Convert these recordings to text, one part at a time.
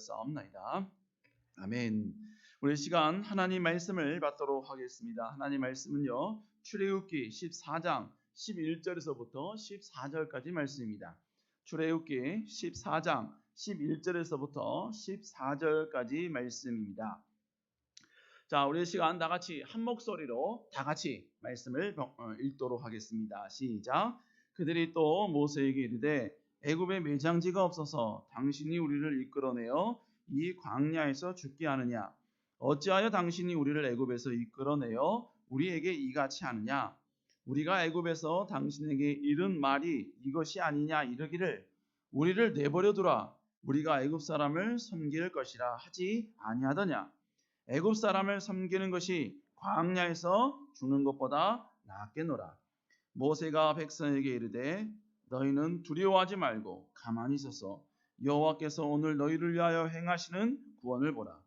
기도드렸사옵나이다. 아멘. 우리 시간 하나님 말씀을 받도록 하겠습니다. 하나님 말씀은요, 출애굽기 14장 11절에서부터 14절까지 말씀입니다. 출애굽기 14장 11절에서부터 14절까지 말씀입니다. 자, 우리 시간 다 같이 한 목소리로 다 같이 말씀을 읽도록 하겠습니다. 시작. 그들이 또 모세에게 이르되 애굽에 매장지가 없어서 당신이 우리를 이끌어내어 이 광야에서 죽게 하느냐? 어찌하여 당신이 우리를 애굽에서 이끌어내어 우리에게 이같이 하느냐? 우리가 애굽에서 당신에게 이른 말이 이것이 아니냐 이르기를 우리를 내버려 두라. 우리가 애굽 사람을 섬길 것이라 하지 아니하더냐? 애굽 사람을 섬기는 것이 광야에서 죽는 것보다 낫겠노라. 모세가 백성에게 이르되 너희는 두려워하지 말고 가만히 있어서 여호와께서 오늘 너희를 위하여 행하시는 구원을 보라.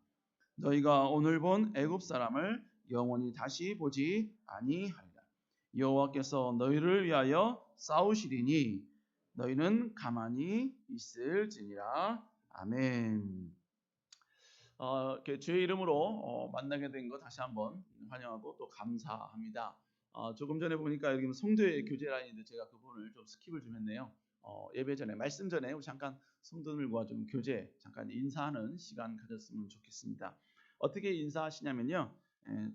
너희가 오늘 본 애굽 사람을 영원히 다시 보지 아니하리라. 여호와께서 너희를 위하여 싸우시리니 너희는 가만히 있을지니라. 아멘. 주의 이름으로 만나게 된 거 다시 한번 환영하고 또 감사합니다. 조금 전에 보니까 여기 성도의 교제 라인인데 제가 그 부분을 좀 스킵을 좀 했네요. 예배 전에 말씀 전에 우리 잠깐 성도들과 좀 교제 잠깐 인사하는 시간 가졌으면 좋겠습니다. 어떻게 인사하시냐면요,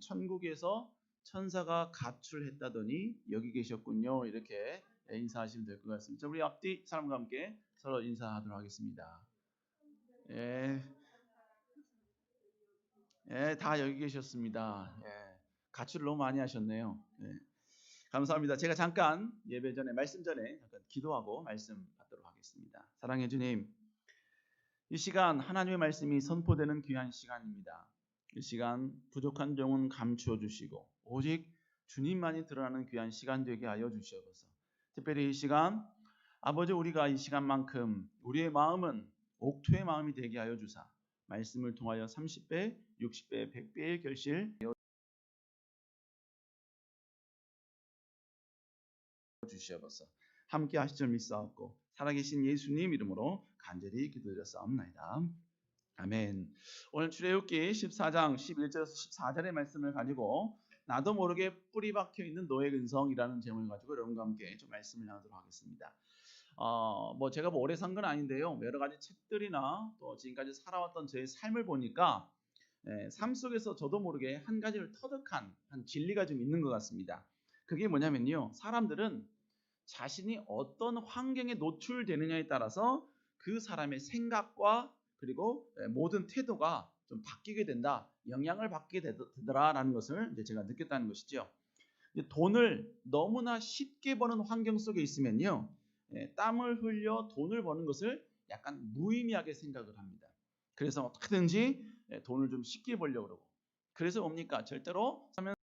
천국에서 천사가 가출했다더니 여기 계셨군요, 이렇게 인사하시면 될 것 같습니다. 우리 앞뒤 사람과 함께 서로 인사하도록 하겠습니다. 다 여기 계셨습니다. 가출을 너무 많이 하셨네요. 감사합니다. 제가 잠깐 예배 전에 말씀 전에 잠깐 기도하고 말씀 받도록 하겠습니다. 사랑해 주님, 이 시간 하나님의 말씀이 선포되는 귀한 시간입니다. 이 시간 부족한 점은 감추어 주시고 오직 주님만이 드러나는 귀한 시간 되게 하여 주시옵소서. 특별히 이 시간 아버지, 우리가 이 시간만큼 우리의 마음은 옥토의 마음이 되게 하여 주사 말씀을 통하여 30배, 60배, 100배의 결실 주시옵소서. 함께 하실 줄 믿사옵고 살아계신 예수님 이름으로 간절히 기도드렸사옵나이다. 아멘. 오늘 출애굽기 14장 11절에서 14절의 말씀을 가지고 나도 모르게 뿌리 박혀 있는 너의 근성이라는 제목을 가지고 여러분과 함께 좀 말씀을 나누도록 하겠습니다. 제가 오래 산 건 아닌데요, 여러 가지 책들이나 또 지금까지 살아왔던 제 삶을 보니까 삶 속에서 저도 모르게 한 가지를 터득한 한 진리가 좀 있는 것 같습니다. 그게 뭐냐면요, 사람들은 자신이 어떤 환경에 노출되느냐에 따라서 그 사람의 생각과 그리고 모든 태도가 좀 바뀌게 된다, 영향을 받게 되더라라는 것을 이제 제가 느꼈다는 것이죠. 돈을 너무나 쉽게 버는 환경 속에 있으면요, 땀을 흘려 돈을 버는 것을 약간 무의미하게 생각을 합니다. 그래서 어떻게든지 돈을 좀 쉽게 벌려고 그러고, 그래서 뭡니까? 절대로 하면서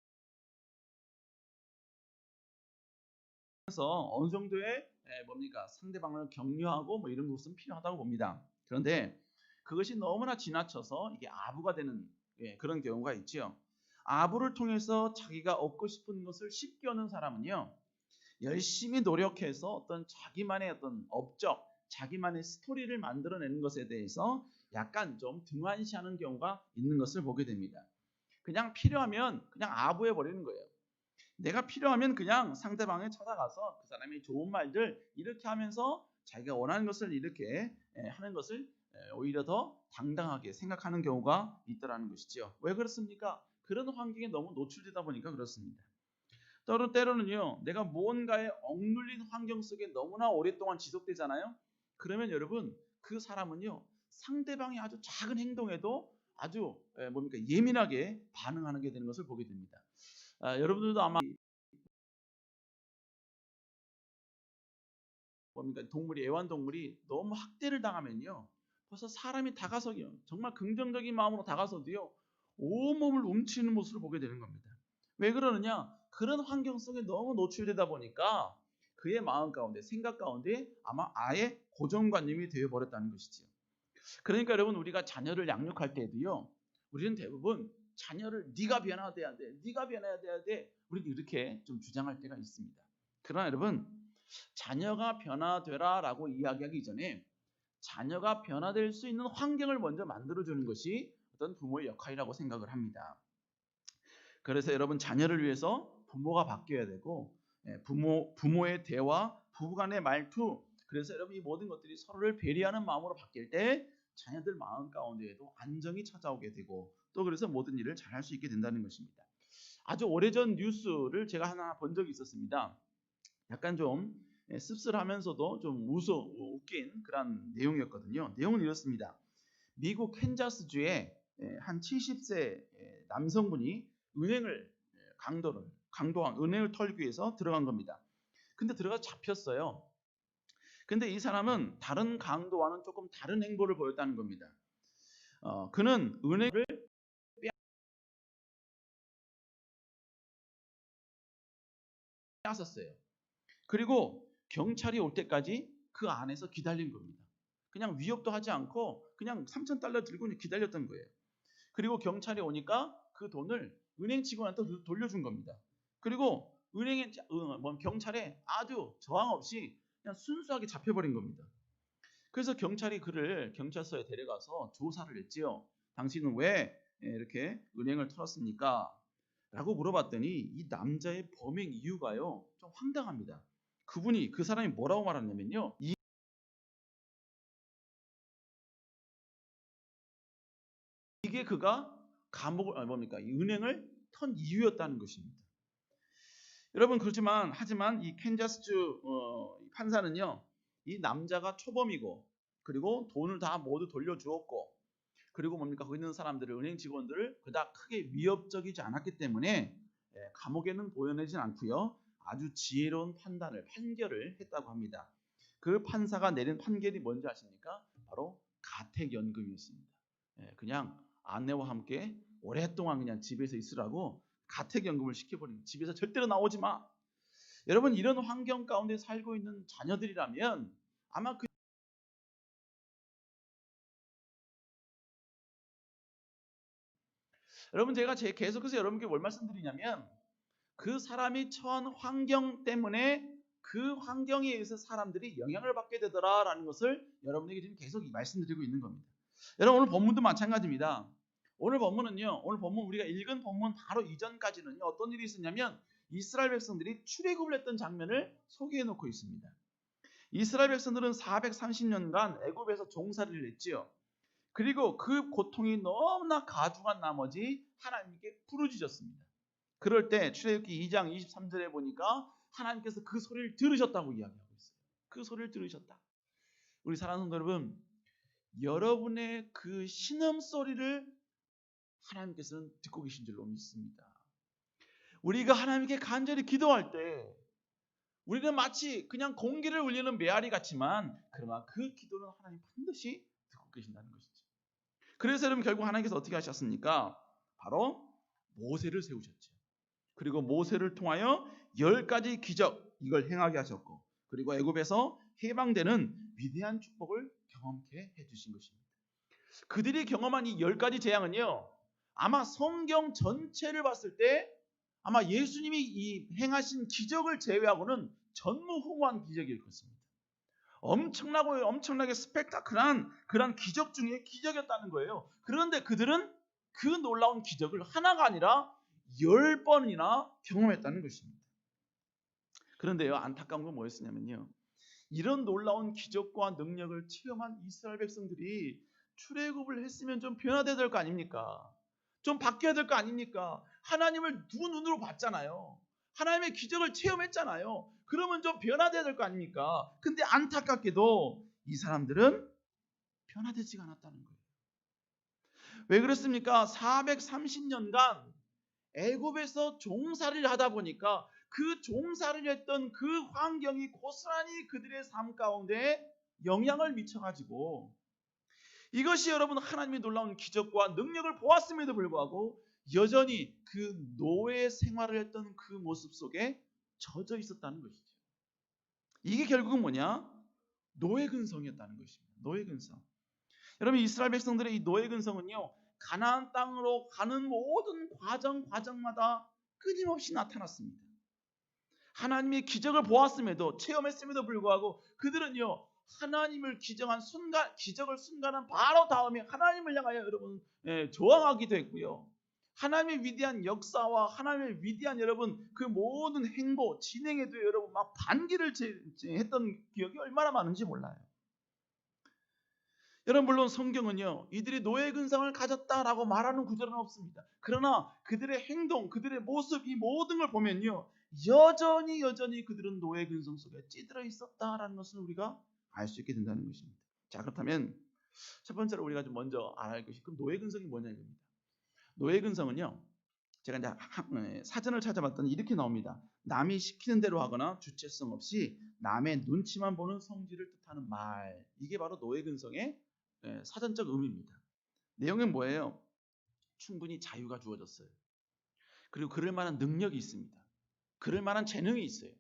어느 정도의 상대방을 격려하고 이런 것은 필요하다고 봅니다. 그런데 그것이 너무나 지나쳐서 이게 아부가 되는 그런 경우가 있죠. 아부를 통해서 자기가 얻고 싶은 것을 쉽게 얻는 사람은요, 열심히 노력해서 어떤 자기만의 어떤 업적, 자기만의 스토리를 만들어내는 것에 대해서 약간 좀 등한시하는 경우가 있는 것을 보게 됩니다. 그냥 필요하면 그냥 아부해 버리는 거예요. 내가 필요하면 그냥 상대방에 찾아가서 그 사람이 좋은 말들 이렇게 하면서 자기가 원하는 것을 이렇게 하는 것을 오히려 더 당당하게 생각하는 경우가 있더라는 것이죠. 왜 그렇습니까? 그런 환경에 너무 노출되다 보니까 그렇습니다. 때로는요, 내가 무언가에 억눌린 환경 속에 너무나 오랫동안 지속되잖아요. 그러면 여러분, 그 사람은요, 상대방이 아주 작은 행동에도 아주 예민하게 반응하게 되는 것을 보게 됩니다. 여러분들도 아마 동물이, 애완동물이 너무 학대를 당하면요, 벌써 사람이 다가서요, 정말 긍정적인 마음으로 다가서도요, 온몸을 움츠리는 모습을 보게 되는 겁니다. 왜 그러느냐? 그런 환경 속에 너무 노출되다 보니까 그의 마음 가운데, 생각 가운데 아마 아예 고정관념이 되어버렸다는 것이죠. 그러니까 여러분, 우리가 자녀를 양육할 때도요, 우리는 대부분 자녀를 네가 변화돼야 돼, 네가 변화돼야 돼, 우리는 이렇게 좀 주장할 때가 있습니다. 그러나 여러분, 자녀가 변화되라 라고 이야기하기 전에 자녀가 변화될 수 있는 환경을 먼저 만들어주는 것이 어떤 부모의 역할이라고 생각을 합니다. 그래서 여러분 자녀를 위해서 부모가 바뀌어야 되고 부모의 대화, 부부간의 말투, 그래서 여러분 이 모든 것들이 서로를 배려하는 마음으로 바뀔 때 자녀들 마음 가운데에도 안정이 찾아오게 되고 또 그래서 모든 일을 잘할 수 있게 된다는 것입니다. 아주 오래전 뉴스를 제가 하나 본 적이 있었습니다. 약간 좀 씁쓸하면서도 좀 웃긴 그런 내용이었거든요. 내용은 이렇습니다. 미국 캔자스주의 한 70세 남성분이 은행을 강도한 은행을 털기 위해서 들어간 겁니다. 근데 들어가 잡혔어요. 근데 이 사람은 다른 강도와는 조금 다른 행보를 보였다는 겁니다. 그는 은행을 빼앗았어요. 그리고 경찰이 올 때까지 그 안에서 기다린 겁니다. 그냥 위협도 하지 않고 그냥 $3,000 들고 기다렸던 거예요. 그리고 경찰이 오니까 그 돈을 은행 직원한테 돌려준 겁니다. 그리고 경찰에 아주 저항 없이 그냥 순수하게 잡혀버린 겁니다. 그래서 경찰이 그를 경찰서에 데려가서 조사를 했지요. 당신은 왜 이렇게 은행을 털었습니까? 라고 물어봤더니 이 남자의 범행 이유가요, 좀 황당합니다. 그 사람이 뭐라고 말하냐면요, 이게 그가 이 은행을 턴 이유였다는 것입니다. 여러분 하지만 이 캔자스주 판사는요, 이 남자가 초범이고 그리고 돈을 다 모두 돌려주었고 그리고 거기 있는 사람들을, 은행 직원들을 그닥 크게 위협적이지 않았기 때문에 감옥에는 보내진 않고요, 아주 지혜로운 판결을 했다고 합니다. 그 판사가 내린 판결이 뭔지 아십니까? 바로 가택연금이었습니다. 그냥 아내와 함께 오랫동안 그냥 집에서 있으라고 가택연금을 시켜버린, 집에서 절대로 나오지 마. 여러분 이런 환경 가운데 살고 있는 자녀들이라면 아마 여러분 제가 계속해서 여러분께 뭘 말씀드리냐면 그 사람이 처한 환경 때문에 그 환경에 의해서 사람들이 영향을 받게 되더라라는 것을 여러분에게 지금 계속 말씀드리고 있는 겁니다. 여러분 오늘 본문도 마찬가지입니다. 오늘 본문 우리가 읽은 본문 바로 이전까지는 어떤 일이 있었냐면 이스라엘 백성들이 출애굽을 했던 장면을 소개해 놓고 있습니다. 이스라엘 백성들은 430년간 애굽에서 종살이를 했지요. 그리고 그 고통이 너무나 가중한 나머지 하나님께 부르짖었습니다. 그럴 때 출애굽기 2장 23절에 보니까 하나님께서 그 소리를 들으셨다고 이야기하고 있어요. 그 소리를 들으셨다. 우리 사랑하는 성도 여러분, 여러분의 그 신음소리를 하나님께서는 듣고 계신 줄로 믿습니다. 우리가 하나님께 간절히 기도할 때 우리는 마치 그냥 공기를 울리는 메아리 같지만 그러나 그 기도는 하나님 반드시 듣고 계신다는 것이죠. 그래서 여러분 결국 하나님께서 어떻게 하셨습니까? 바로 모세를 세우셨죠. 그리고 모세를 통하여 10가지 기적 이걸 행하게 하셨고 그리고 애굽에서 해방되는 위대한 축복을 경험케 해주신 것입니다. 그들이 경험한 이 10가지 재앙은요, 아마 성경 전체를 봤을 때 아마 예수님이 이 행하신 기적을 제외하고는 전무후무한 기적일 것입니다. 엄청나게 스펙타클한 그런 기적 중에 기적이었다는 거예요. 그런데 그들은 그 놀라운 기적을 하나가 아니라 10번이나 경험했다는 것입니다. 그런데요, 안타까운 건 뭐였냐면요, 이런 놀라운 기적과 능력을 체험한 이스라엘 백성들이 출애굽을 했으면 좀 변화돼야 될 거 아닙니까? 좀 바뀌어야 될 거 아닙니까? 하나님을 두 눈으로 봤잖아요. 하나님의 기적을 체험했잖아요. 그러면 좀 변화돼야 될 거 아닙니까? 근데 안타깝게도 이 사람들은 변화되지가 않았다는 거예요. 왜 그렇습니까? 430년간 애굽에서 종살이를 하다 보니까 그 종살이를 했던 그 환경이 고스란히 그들의 삶 가운데 영향을 미쳐가지고 이것이 여러분 하나님의 놀라운 기적과 능력을 보았음에도 불구하고 여전히 그 노예 생활을 했던 그 모습 속에 젖어 있었다는 것이죠. 이게 결국은 뭐냐? 노예 근성이었다는 것입니다. 노예 근성. 여러분 이스라엘 백성들의 이 노예 근성은요, 가나안 땅으로 가는 모든 과정마다 끊임없이 나타났습니다. 하나님의 기적을 보았음에도 체험했음에도 불구하고 그들은요 하나님을 기적을 순간한 바로 다음에 하나님을 향하여 여러분 저항하기도 했고요. 하나님의 위대한 역사와 하나님의 위대한 여러분 그 모든 행보 진행에도 여러분 막 반기를 했던 기억이 얼마나 많은지 몰라요. 여러분 물론 성경은요 이들이 노예 근성을 가졌다라고 말하는 구절은 없습니다. 그러나 그들의 행동, 그들의 모습 이 모든 걸 보면요 여전히 그들은 노예 근성 속에 찌들어 있었다라는 것을 우리가 알 수 있게 된다는 것입니다. 자 그렇다면 첫 번째로 우리가 좀 먼저 알아야 할 것이 그럼 노예 근성이 뭐냐 이겁니다. 노예 근성은요 제가 이제 사전을 찾아봤더니 이렇게 나옵니다. 남이 시키는 대로 하거나 주체성 없이 남의 눈치만 보는 성질을 뜻하는 말. 이게 바로 노예 근성의 사전적 의미입니다. 내용은 뭐예요? 충분히 자유가 주어졌어요. 그리고 그럴 만한 능력이 있습니다. 그럴 만한 재능이 있어요.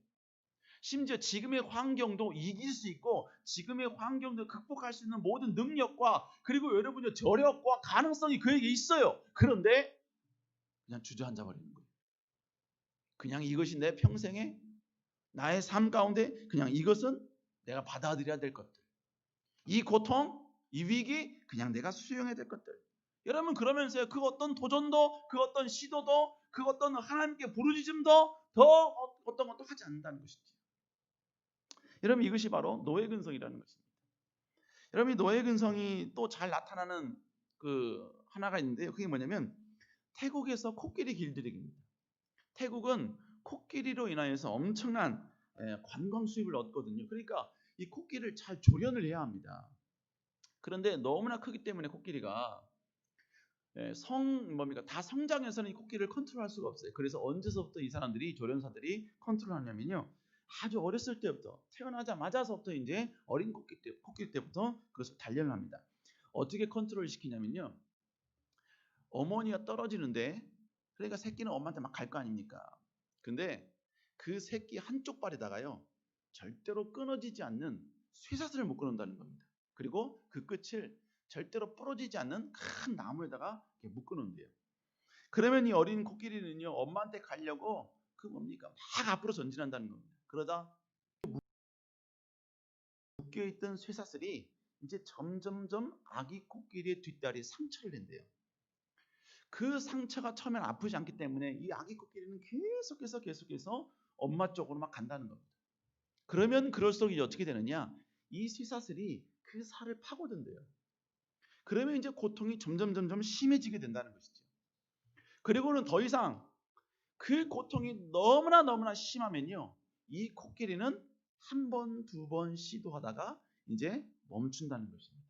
심지어 지금의 환경도 이길 수 있고 지금의 환경도 극복할 수 있는 모든 능력과 그리고 여러분의 저력과 가능성이 그에게 있어요. 그런데 그냥 주저앉아 버리는 거예요. 그냥 이것이 내 평생에 나의 삶 가운데 그냥 이것은 내가 받아들여야 될 것들. 이 고통, 이 위기 그냥 내가 수용해야 될 것들. 여러분 그러면서 그 어떤 도전도 그 어떤 시도도 그 어떤 하나님께 부르짖음도 더 어떤 것도 하지 않는다는 것이죠. 여러분 이것이 바로 노예 근성이라는 것입니다. 여러분 노예 근성이 또 잘 나타나는 그 하나가 있는데요. 그게 뭐냐면 태국에서 코끼리 길들이기입니다. 태국은 코끼리로 인하여서 엄청난 관광 수입을 얻거든요. 그러니까 이 코끼리를 잘 조련을 해야 합니다. 그런데 너무나 크기 때문에 코끼리가 다 성장해서는 이 코끼리를 컨트롤할 수가 없어요. 그래서 언제서부터 이 사람들이 조련사들이 컨트롤하냐면요. 아주 어렸을 때부터 태어나자마자서부터 이제 어린 코끼리 때부터 그것을 단련을 합니다. 어떻게 컨트롤 시키냐면요. 어머니가 떨어지는데 그러니까 새끼는 엄마한테 막 갈 거 아닙니까? 근데 그 새끼 한쪽 발에다가요. 절대로 끊어지지 않는 쇠사슬을 묶어놓는다는 겁니다. 그리고 그 끝을 절대로 부러지지 않는 큰 나무에다가 이렇게 묶어놓는데요. 그러면 이 어린 코끼리는요. 엄마한테 가려고 그 뭡니까? 막 앞으로 전진한다는 겁니다. 그러다 묶여있던 쇠사슬이 이제 점점점 아기 코끼리의 뒷다리에 상처를 낸대요. 그 상처가 처음엔 아프지 않기 때문에 이 아기 코끼리는 계속해서 엄마 쪽으로 막 간다는 겁니다. 그러면 그럴수록 이제 어떻게 되느냐? 이 쇠사슬이 그 살을 파고든대요. 그러면 이제 고통이 점점 심해지게 된다는 것이죠. 그리고는 더 이상 그 고통이 너무나 심하면요. 이 코끼리는 한 번, 두 번 시도하다가 이제 멈춘다는 것입니다.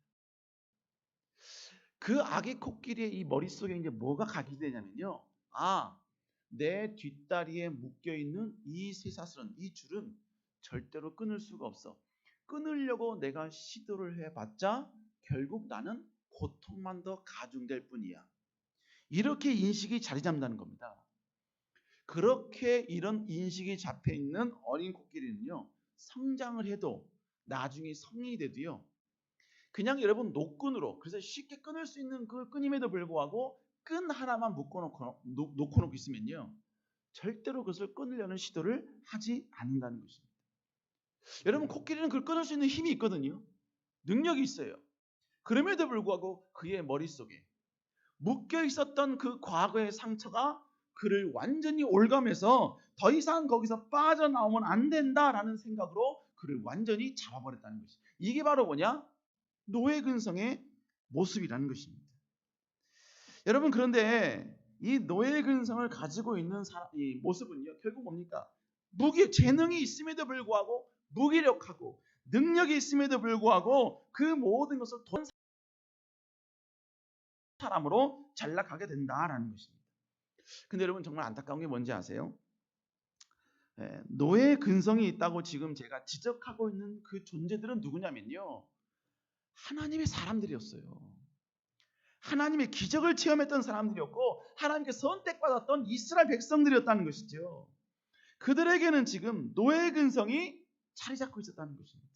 그 아기 코끼리의 이 머릿속에 이제 뭐가 각인되냐면요. 내 뒷다리에 묶여있는 이 쇠사슬은, 이 줄은 절대로 끊을 수가 없어. 끊으려고 내가 시도를 해봤자 결국 나는 고통만 더 가중될 뿐이야. 이렇게 인식이 자리 잡는다는 겁니다. 그렇게 이런 인식이 잡혀있는 어린 코끼리는요. 성장을 해도 나중에 성인이 돼도요. 그냥 여러분 노끈으로 그래서 쉽게 끊을 수 있는 그 끈임에도 불구하고 끈 하나만 놓고 있으면요. 절대로 그것을 끊으려는 시도를 하지 않는다는 것입니다. 여러분 코끼리는 그걸 끊을 수 있는 힘이 있거든요. 능력이 있어요. 그럼에도 불구하고 그의 머릿속에 묶여 있었던 그 과거의 상처가 그를 완전히 올가매서 더 이상 거기서 빠져나오면 안 된다라는 생각으로 그를 완전히 잡아버렸다는 것이죠. 이게 바로 뭐냐? 노예 근성의 모습이라는 것입니다. 여러분 그런데 이 노예 근성을 가지고 있는 이 모습은요. 결국 뭡니까? 재능이 있음에도 불구하고 무기력하고 능력이 있음에도 불구하고 그 모든 것을 돈 사람으로 전락하게 된다라는 것입니다. 근데 여러분 정말 안타까운 게 뭔지 아세요? 노예 근성이 있다고 지금 제가 지적하고 있는 그 존재들은 누구냐면요. 하나님의 사람들이었어요. 하나님의 기적을 체험했던 사람들이었고 하나님께 선택받았던 이스라엘 백성들이었다는 것이죠. 그들에게는 지금 노예 근성이 자리 잡고 있었다는 것입니다.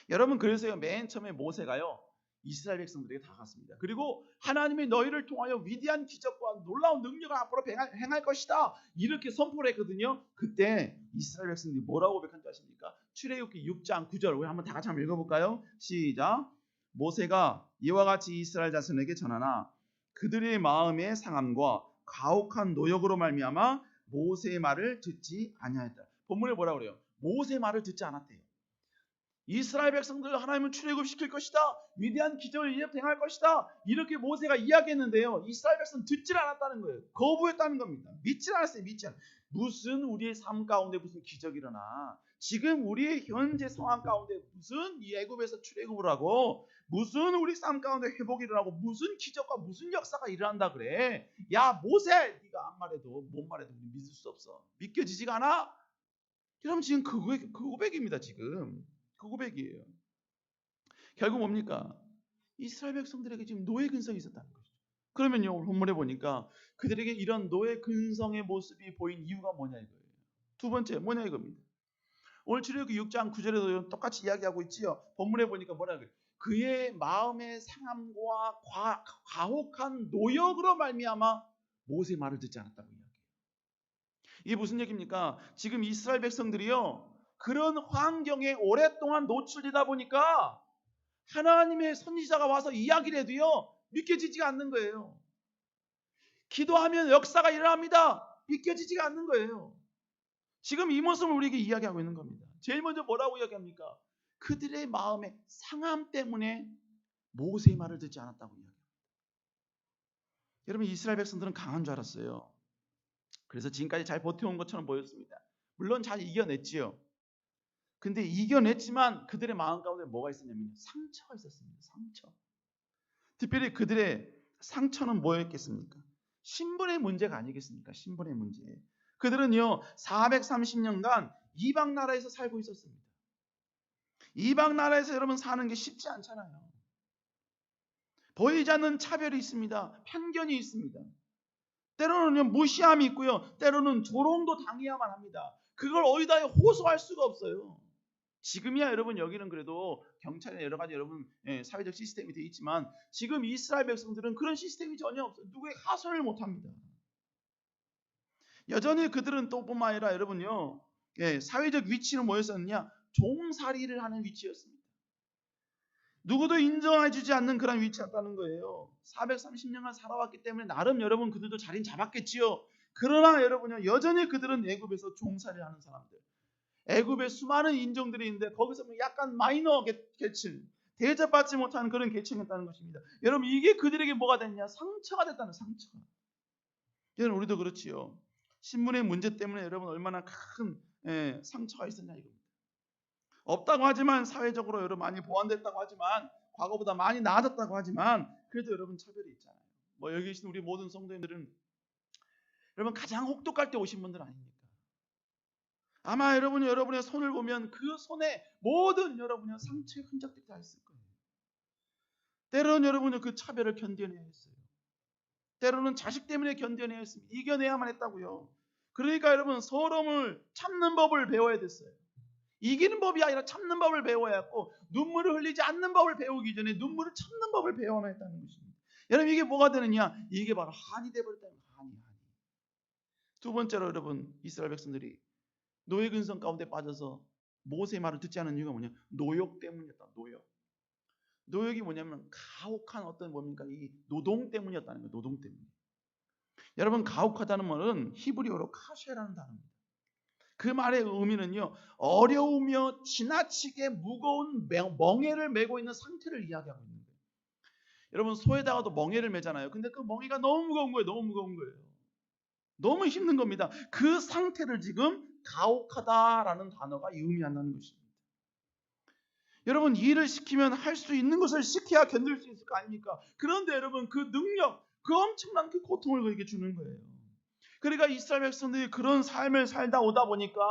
여러분 그래서요 맨 처음에 모세가요 이스라엘 백성들에게 다가갔습니다. 그리고 하나님이 너희를 통하여 위대한 기적과 놀라운 능력을 앞으로 행할 것이다 이렇게 선포를 했거든요. 그때 이스라엘 백성들이 뭐라고 고백한 줄 아십니까? 출애굽기 6장 9절 우리 한번 다 같이 한번 읽어볼까요? 시작. 모세가 이와 같이 이스라엘 자손에게 전하나 그들의 마음의 상함과 가혹한 노역으로 말미암아 모세의 말을 듣지 아니하였다. 본문에 뭐라 그래요? 모세의 말을 듣지 않았대요. 이스라엘 백성들 하나님은 출애굽시킬 것이다. 위대한 기적을 이제 행할 것이다. 이렇게 모세가 이야기했는데요. 이스라엘 백성은 듣질 않았다는 거예요. 거부했다는 겁니다. 믿질 않았어요. 믿지 않았어요. 무슨 우리의 삶 가운데 무슨 기적이 일어나. 지금 우리의 현재 상황 가운데 무슨 이 애굽에서 출애굽을 하고 무슨 우리 삶 가운데 회복이 일어나고 무슨 기적과 무슨 역사가 일어난다 그래. 야 모세 네가 안 말해도 못 말해도 믿을 수 없어. 믿겨지지가 않아? 여러분 지금 그 고백입니다. 지금 그 고백이에요. 결국 뭡니까? 이스라엘 백성들에게 지금 노예 근성이 있었다는 거죠. 그러면요 오늘 본문에 보니까 그들에게 이런 노예 근성의 모습이 보인 이유가 뭐냐 이거예요. 두 번째 뭐냐 이겁니다. 오늘 출애굽기 6장 9절에도 똑같이 이야기하고 있지요. 본문에 보니까 뭐라 그래요? 그의 마음의 상함과 가혹한 노역으로 말미암아 모세의 말을 듣지 않았다고 이야기해요. 이게 무슨 얘기입니까? 지금 이스라엘 백성들이요 그런 환경에 오랫동안 노출되다 보니까 하나님의 선지자가 와서 이야기를 해도요 믿겨지지가 않는 거예요. 기도하면 역사가 일어납니다. 믿겨지지가 않는 거예요. 지금 이 모습을 우리에게 이야기하고 있는 겁니다. 제일 먼저 뭐라고 이야기합니까? 그들의 마음의 상함 때문에 모세의 말을 듣지 않았다고 이야기합니다. 여러분 이스라엘 백성들은 강한 줄 알았어요. 그래서 지금까지 잘 버텨온 것처럼 보였습니다. 물론 잘 이겨냈지요. 근데 이겨냈지만 그들의 마음 가운데 뭐가 있었냐면 상처가 있었습니다. 상처. 특별히 그들의 상처는 뭐였겠습니까? 신분의 문제가 아니겠습니까? 신분의 문제. 그들은요 430년간 이방 나라에서 살고 있었습니다. 이방 나라에서 여러분 사는 게 쉽지 않잖아요. 보이지 않는 차별이 있습니다. 편견이 있습니다. 때로는 무시함이 있고요. 때로는 조롱도 당해야만 합니다. 그걸 어디다 호소할 수가 없어요. 지금이야 여러분 여기는 그래도 경찰이나 여러 가지 여러분 사회적 시스템이 되어 있지만 지금 이스라엘 백성들은 그런 시스템이 전혀 없어요. 누구의 하소연을 못합니다. 여전히 그들은 또 뿐만 아니라 여러분요 사회적 위치는 뭐였었느냐? 종살이를 하는 위치였습니다. 누구도 인정해주지 않는 그런 위치였다는 거예요. 430년간 살아왔기 때문에 나름 여러분 그들도 자리는 잡았겠지요. 그러나 여러분요 여전히 그들은 애굽에서 종살이를 하는 사람들. 애굽에 수많은 인종들이 있는데 거기서 약간 마이너 계층, 대접받지 못하는 그런 계층이었다는 것입니다. 여러분 이게 그들에게 뭐가 됐냐? 상처가 됐다는 상처가. 여러분 우리도 그렇지요. 신분의 문제 때문에 여러분 얼마나 큰 상처가 있었냐 이겁니다. 없다고 하지만 사회적으로 여러분 많이 보완됐다고 하지만 과거보다 많이 나아졌다고 하지만 그래도 여러분 차별이 있잖아요. 뭐 여기 계신 우리 모든 성도님들은 여러분 가장 혹독할 때 오신 분들 아닙니까? 아마 여러분이 여러분의 손을 보면 그 손에 모든 여러분의 상처의 흔적들이 다 있을 거예요. 때로는 여러분은 그 차별을 견뎌내야 했어요. 때로는 자식 때문에 견뎌내야 했습니다. 이겨내야만 했다고요. 그러니까 여러분 서러움을 참는 법을 배워야 됐어요. 이기는 법이 아니라 참는 법을 배워야 했고 눈물을 흘리지 않는 법을 배우기 전에 눈물을 참는 법을 배워야 했다는 것입니다. 여러분 이게 뭐가 되느냐? 이게 바로 한이 되어버렸다는 거예요. 한이. 두 번째로 여러분 이스라엘 백성들이 노예 근성 가운데 빠져서 모세의 말을 듣지 않은 이유가 뭐냐? 노역 때문이었다. 노역. 노역이 뭐냐면 가혹한 어떤 뭡니까? 이 노동 때문이었다는 거예요. 노동 때문에. 여러분 가혹하다는 말은 히브리어로 카쉐라는 단어입니다. 그 말의 의미는요. 어려우며 지나치게 무거운 멍에를 메고 있는 상태를 이야기하고 있는 거예요. 여러분 소에다가도 멍에를 메잖아요. 근데 그 멍에가 너무 무거운 거예요. 너무 무거운 거예요. 너무 힘든 겁니다. 그 상태를 지금 가혹하다라는 단어가 의미한다는 것입니다. 여러분 일을 시키면 할 수 있는 것을 시켜야 견딜 수 있을 거 아닙니까? 그런데 여러분 그 능력, 그 엄청난 그 고통을 그에게 주는 거예요. 그러니까 이스라엘 백성들이 그런 삶을 살다 오다 보니까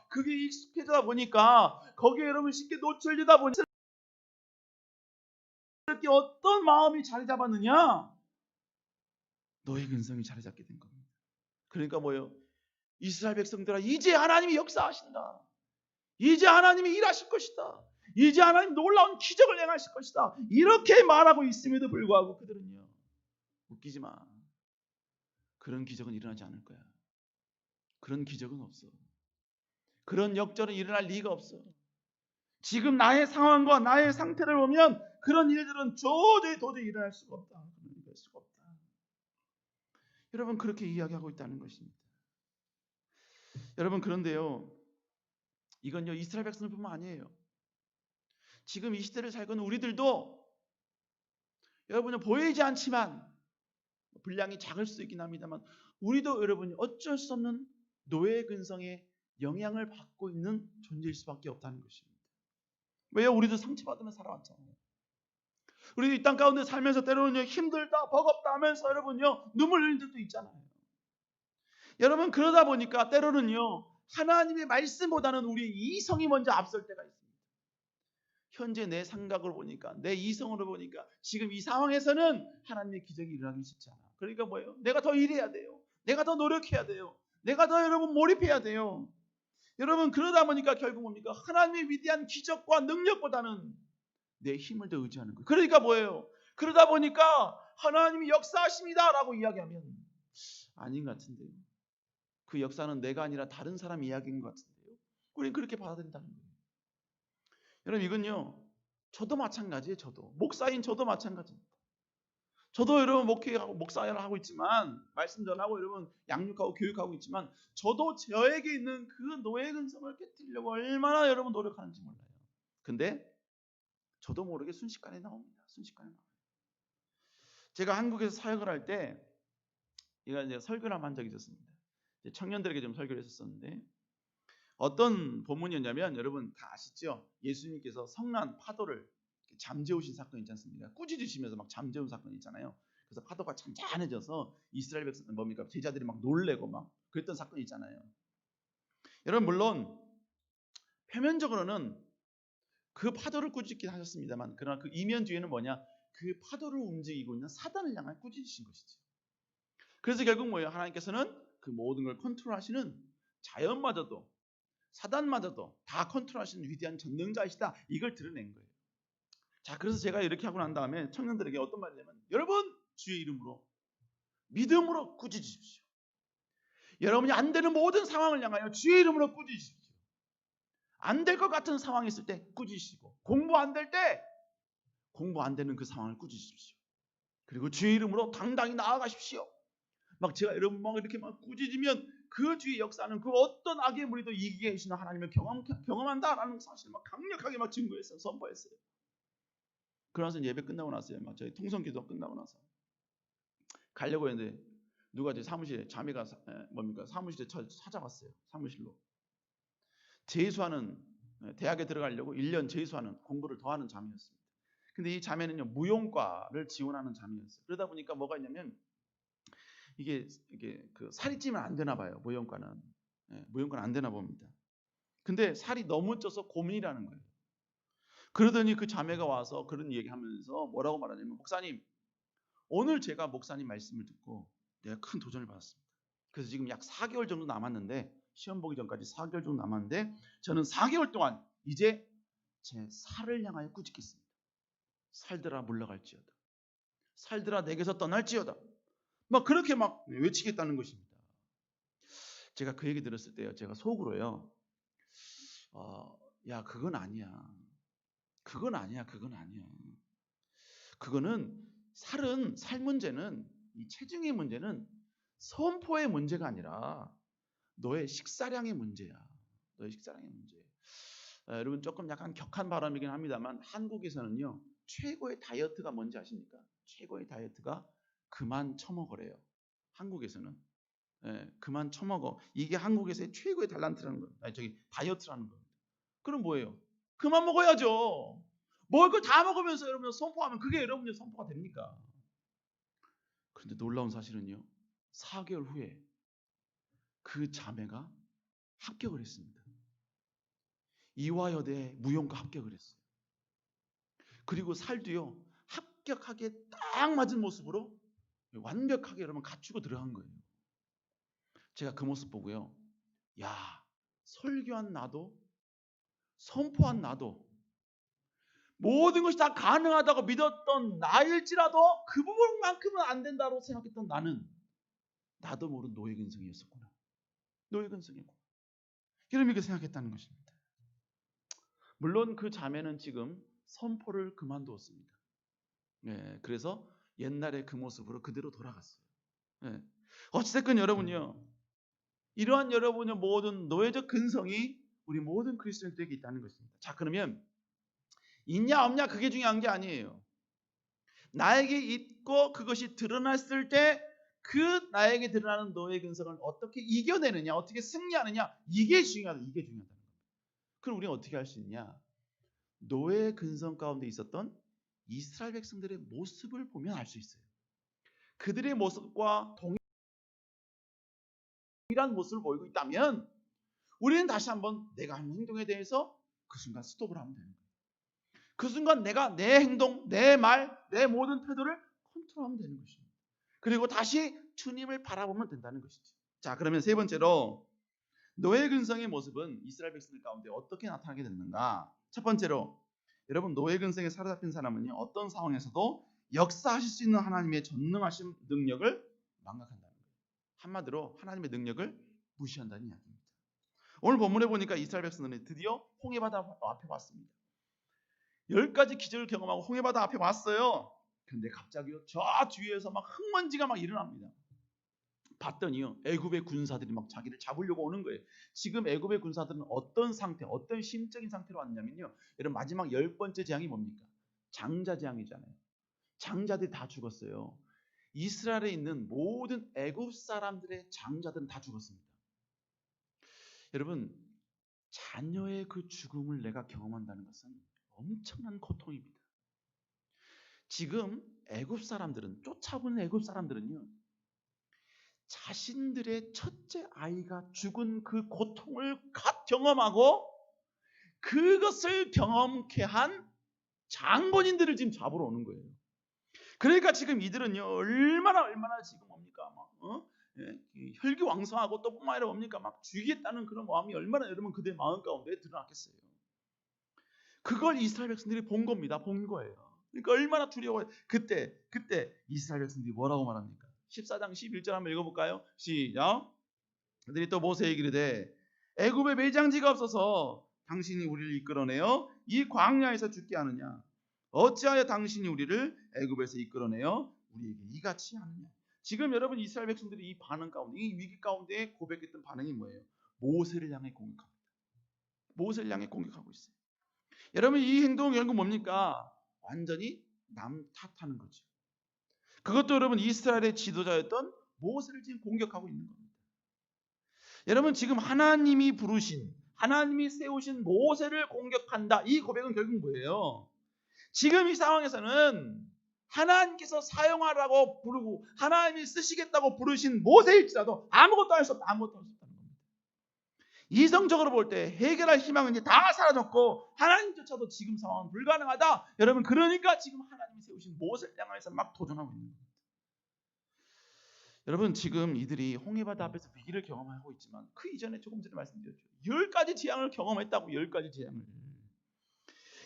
그게 익숙해지다 보니까 거기에 여러분 쉽게 노출되다 보니까 이렇게 어떤 마음이 자리 잡았느냐? 노예 근성이 자리 잡게 된 겁니다. 그러니까 뭐예요? 이스라엘 백성들아 이제 하나님이 역사하신다. 이제 하나님이 일하실 것이다. 이제 하나님 놀라운 기적을 행하실 것이다. 이렇게 말하고 있음에도 불구하고 그들은요. 웃기지 마. 그런 기적은 일어나지 않을 거야. 그런 기적은 없어. 그런 역전은 일어날 리가 없어. 지금 나의 상황과 나의 상태를 보면 그런 일들은 도저히 일어날 수가 없다. 일어날 수가 없다. 여러분 그렇게 이야기하고 있다는 것입니다. 여러분 그런데요. 이건요 이스라엘 백성뿐만 아니에요. 지금 이 시대를 살고 있는 우리들도 여러분은 보이지 않지만 분량이 작을 수 있긴 합니다만 우리도 여러분이 어쩔 수 없는 노예 근성의 영향을 받고 있는 존재일 수밖에 없다는 것입니다. 왜요? 우리도 상처받으며 살아왔잖아요. 우리도 이 땅 가운데 살면서 때로는 힘들다 버겁다 하면서 여러분요 눈물 흘리는 적도 있잖아요. 여러분 그러다 보니까 때로는요 하나님의 말씀보다는 우리의 이성이 먼저 앞설 때가 있습니다. 현재 내 생각을 보니까 내 이성으로 보니까 지금 이 상황에서는 하나님의 기적이 일어나기 쉽지 않아. 그러니까 뭐예요? 내가 더 일해야 돼요. 내가 더 노력해야 돼요. 내가 더 여러분 몰입해야 돼요. 여러분 그러다 보니까 결국 뭡니까? 하나님의 위대한 기적과 능력보다는 내 힘을 더 의지하는 거예요. 그러니까 뭐예요? 그러다 보니까 하나님이 역사하십니다 라고 이야기하면 아닌 것 같은데요. 그 역사는 내가 아니라 다른 사람 이야기인 것 같은데요. 우리는 그렇게 받아들인다는 거예요. 여러분 이건요. 저도 마찬가지예요. 저도. 목사인 저도 마찬가지입니다. 저도 여러분 목회하고 목사를 하고 있지만 말씀 전하고 여러분 양육하고 교육하고 있지만 저도 저에게 있는 그 노예 근성을 깨뜨리려고 얼마나 여러분 노력하는지 몰라요. 근데 저도 모르게 순식간에 나옵니다. 순식간에 나와요. 제가 한국에서 사역을 할 때 이제 설교를 한 적이 있었습니다. 청년들에게 좀 설교를 했었는데 어떤 본문이었냐면 여러분 다 아시죠? 예수님께서 성난 파도를 잠재우신 사건이 있지 않습니까? 꾸짖으시면서 막 잠재운 사건이 있잖아요. 그래서 파도가 잔잔해져서 이스라엘 백성 뭡니까? 제자들이 막 놀래고 막 그랬던 사건이 있잖아요. 여러분 물론 표면적으로는 그 파도를 꾸짖긴 하셨습니다만 그러나 그 이면 뒤에는 뭐냐? 그 파도를 움직이고 있는 사단을 향해 꾸짖으신 것이죠. 그래서 결국 뭐예요? 하나님께서는 그 모든 걸 컨트롤하시는 자연마저도 사단마저도 다 컨트롤하시는 위대한 전능자이시다. 이걸 드러낸 거예요. 자, 그래서 제가 이렇게 하고 난 다음에 청년들에게 어떤 말이냐면 여러분 주의 이름으로 믿음으로 꾸짖으십시오. 여러분이 안 되는 모든 상황을 향하여 주의 이름으로 꾸짖으십시오. 안 될 것 같은 상황이 있을 때 꾸짖으시고 공부 안 될 때 공부 안 되는 그 상황을 꾸짖으십시오. 그리고 주의 이름으로 당당히 나아가십시오. 막 제가 여러분 막 이렇게 막 꾸짖으면 그 주의 역사는 그 어떤 악의 무리도 이기게 해주시는 하나님을 경험한다라는 사실을 막 강력하게 막 증거했어요. 선포했어요. 그러나서 예배 끝나고 나서요. 막 저희 통성기도 끝나고 나서 가려고 했는데 누가 제 사무실에 자매가 사무실에 찾아왔어요. 사무실로. 재수하는 대학에 들어가려고 1년 재수하는 공부를 더 하는 자매였습니다. 근데 이 자매는요. 무용과를 지원하는 자매였어요. 그러다 보니까 뭐가 있냐면 이게 그 살이 찌면 안 되나 봐요. 무용과는. 무용과는 안 되나 봅니다. 근데 살이 너무 쪄서 고민이라는 거예요. 그러더니 그 자매가 와서 그런 얘기하면서 뭐라고 말하냐면 목사님 오늘 제가 목사님 말씀을 듣고 내가 큰 도전을 받았습니다. 그래서 지금 약 4개월 정도 남았는데 시험 보기 전까지 4개월 정도 남았는데 저는 4개월 동안 이제 제 살을 향하여 꾸짖겠습니다. 살들아 물러갈지어다. 살들아 내게서 떠날지어다. 막 그렇게 막 외치겠다는 것입니다. 제가 그 얘기 들었을 때요. 제가 속으로요. 야 그건 아니야. 그건 아니야. 그건 아니야. 그거는 살 문제는 이 체중의 문제는 선포의 문제가 아니라 너의 식사량의 문제야. 너의 식사량의 문제. 여러분 조금 약간 격한 발언이긴 합니다만 한국에서는요. 최고의 다이어트가 뭔지 아십니까? 최고의 다이어트가 그만 처먹으래요. 한국에서는. 그만 처먹어. 이게 한국에서의 최고의 달란트라는 거. 다이어트라는 거. 그럼 뭐예요? 그만 먹어야죠. 먹을 걸 다 먹으면서 여러분 선포하면 그게 여러분의 선포가 됩니까? 그런데 놀라운 사실은요. 4개월 후에 그 자매가 합격을 했습니다. 이화여대 무용과 합격을 했어요. 그리고 살도요. 합격하기에 딱 맞은 모습으로 완벽하게 여러분 갖추고 들어간 거예요. 제가 그 모습 보고요. 야, 설교한 나도 선포한 나도 모든 것이 다 가능하다고 믿었던 나일지라도 그 부분만큼은 안 된다고 생각했던 나도 모르는 노예 근성이었었구나. 노예 근성이었구나. 이렇게 생각했다는 것입니다. 물론 그 자매는 지금 선포를 그만두었습니다. 예, 그래서 옛날의 그 모습으로 그대로 돌아갔어요. 예. 어찌됐건 여러분요, 이러한 여러분의 모든 노예적 근성이 우리 모든 그리스도인들에게 있다는 것입니다. 자, 그러면 있냐 없냐 그게 중요한 게 아니에요. 나에게 있고 그것이 드러났을 때 그 나에게 드러나는 노예 근성을 어떻게 이겨내느냐, 어떻게 승리하느냐, 이게 중요하다. 이게 중요하다는 겁니다. 그럼 우리는 어떻게 할 수 있냐? 노예 근성 가운데 있었던 이스라엘 백성들의 모습을 보면 알 수 있어요. 그들의 모습과 동일한 모습을 보이고 있다면 우리는 다시 한번 내가 하는 행동에 대해서 그 순간 스톱을 하면 되는 거예요. 그 순간 내가 내 행동, 내 말, 내 모든 태도를 컨트롤하면 되는 것입니다. 그리고 다시 주님을 바라보면 된다는 것이죠. 자, 그러면 세 번째로 노예 근성의 모습은 이스라엘 백성들 가운데 어떻게 나타나게 됐는가? 첫 번째로 여러분, 노예 근성에 사로잡힌 사람은요, 어떤 상황에서도 역사하실 수 있는 하나님의 전능하신 능력을 망각한다는 거예요. 한마디로 하나님의 능력을 무시한다는 이야기입니다. 오늘 본문에 보니까 이스라엘 백성들은 드디어 홍해바다 앞에 왔습니다. 10가지 기적을 경험하고 홍해바다 앞에 왔어요. 근데 갑자기요, 저 뒤에서 막 흙먼지가 막 일어납니다. 봤더니요, 애굽의 군사들이 막 자기를 잡으려고 오는 거예요. 지금 애굽의 군사들은 어떤 상태, 어떤 심적인 상태로 왔냐면요, 여러분, 마지막 10번째 재앙이 뭡니까? 장자 재앙이잖아요. 장자들이 다 죽었어요. 이스라엘에 있는 모든 애굽 사람들의 장자들은 다 죽었습니다. 여러분, 자녀의 그 죽음을 내가 경험한다는 것은 엄청난 고통입니다. 지금 애굽 사람들은, 쫓아본 애굽 사람들은요, 자신들의 첫째 아이가 죽은 그 고통을 경험하고 그것을 경험케 한 장본인들을 지금 잡으러 오는 거예요. 그러니까 지금 이들은요, 얼마나 지금 뭡니까? 혈기왕성하고 또 뿐만 아니라 뭡니까? 막 죽이겠다는 그런 마음이 얼마나 여러분 그들의 마음 가운데 드러났겠어요. 그걸 이스라엘 백성들이 본 겁니다. 본 거예요. 그러니까 얼마나 두려워요. 그때 이스라엘 백성들이 뭐라고 말합니까? 14장 11절 한번 읽어볼까요? 시작. 그들이 또 모세에게 이르되 애굽에 매장지가 없어서 당신이 우리를 이끌어내어 이 광야에서 죽게 하느냐? 어찌하여 당신이 우리를 애굽에서 이끌어내어 우리에게 이같이 하느냐? 지금 여러분 이스라엘 백성들이 이 반응 가운데, 이 위기 가운데 고백했던 반응이 뭐예요? 모세를 향해 공격합니다. 모세를 향해 공격하고 있어요. 여러분, 이 행동 결국 뭡니까? 완전히 남 탓하는 거죠. 그것도 여러분 이스라엘의 지도자였던 모세를 지금 공격하고 있는 겁니다. 여러분, 지금 하나님이 부르신, 하나님이 세우신 모세를 공격한다. 이 고백은 결국 뭐예요? 지금 이 상황에서는 하나님께서 사용하라고 부르고 하나님이 쓰시겠다고 부르신 모세일지라도 아무것도 할 수 없다. 아무것도 할 수 없다는 겁니다. 이성적으로 볼 때 해결할 희망은 이제 다 사라졌고 하나님조차도 지금 상황은 불가능하다. 여러분, 그러니까 지금 하나님이 세우신 모세를 향해서 막 도전하고 있는 겁니다. 여러분, 지금 이들이 홍해바다 앞에서 위기를 경험하고 있지만 그 이전에 조금 전에 말씀드렸죠. 10가지 재앙을 경험했다고. 10가지 재앙을.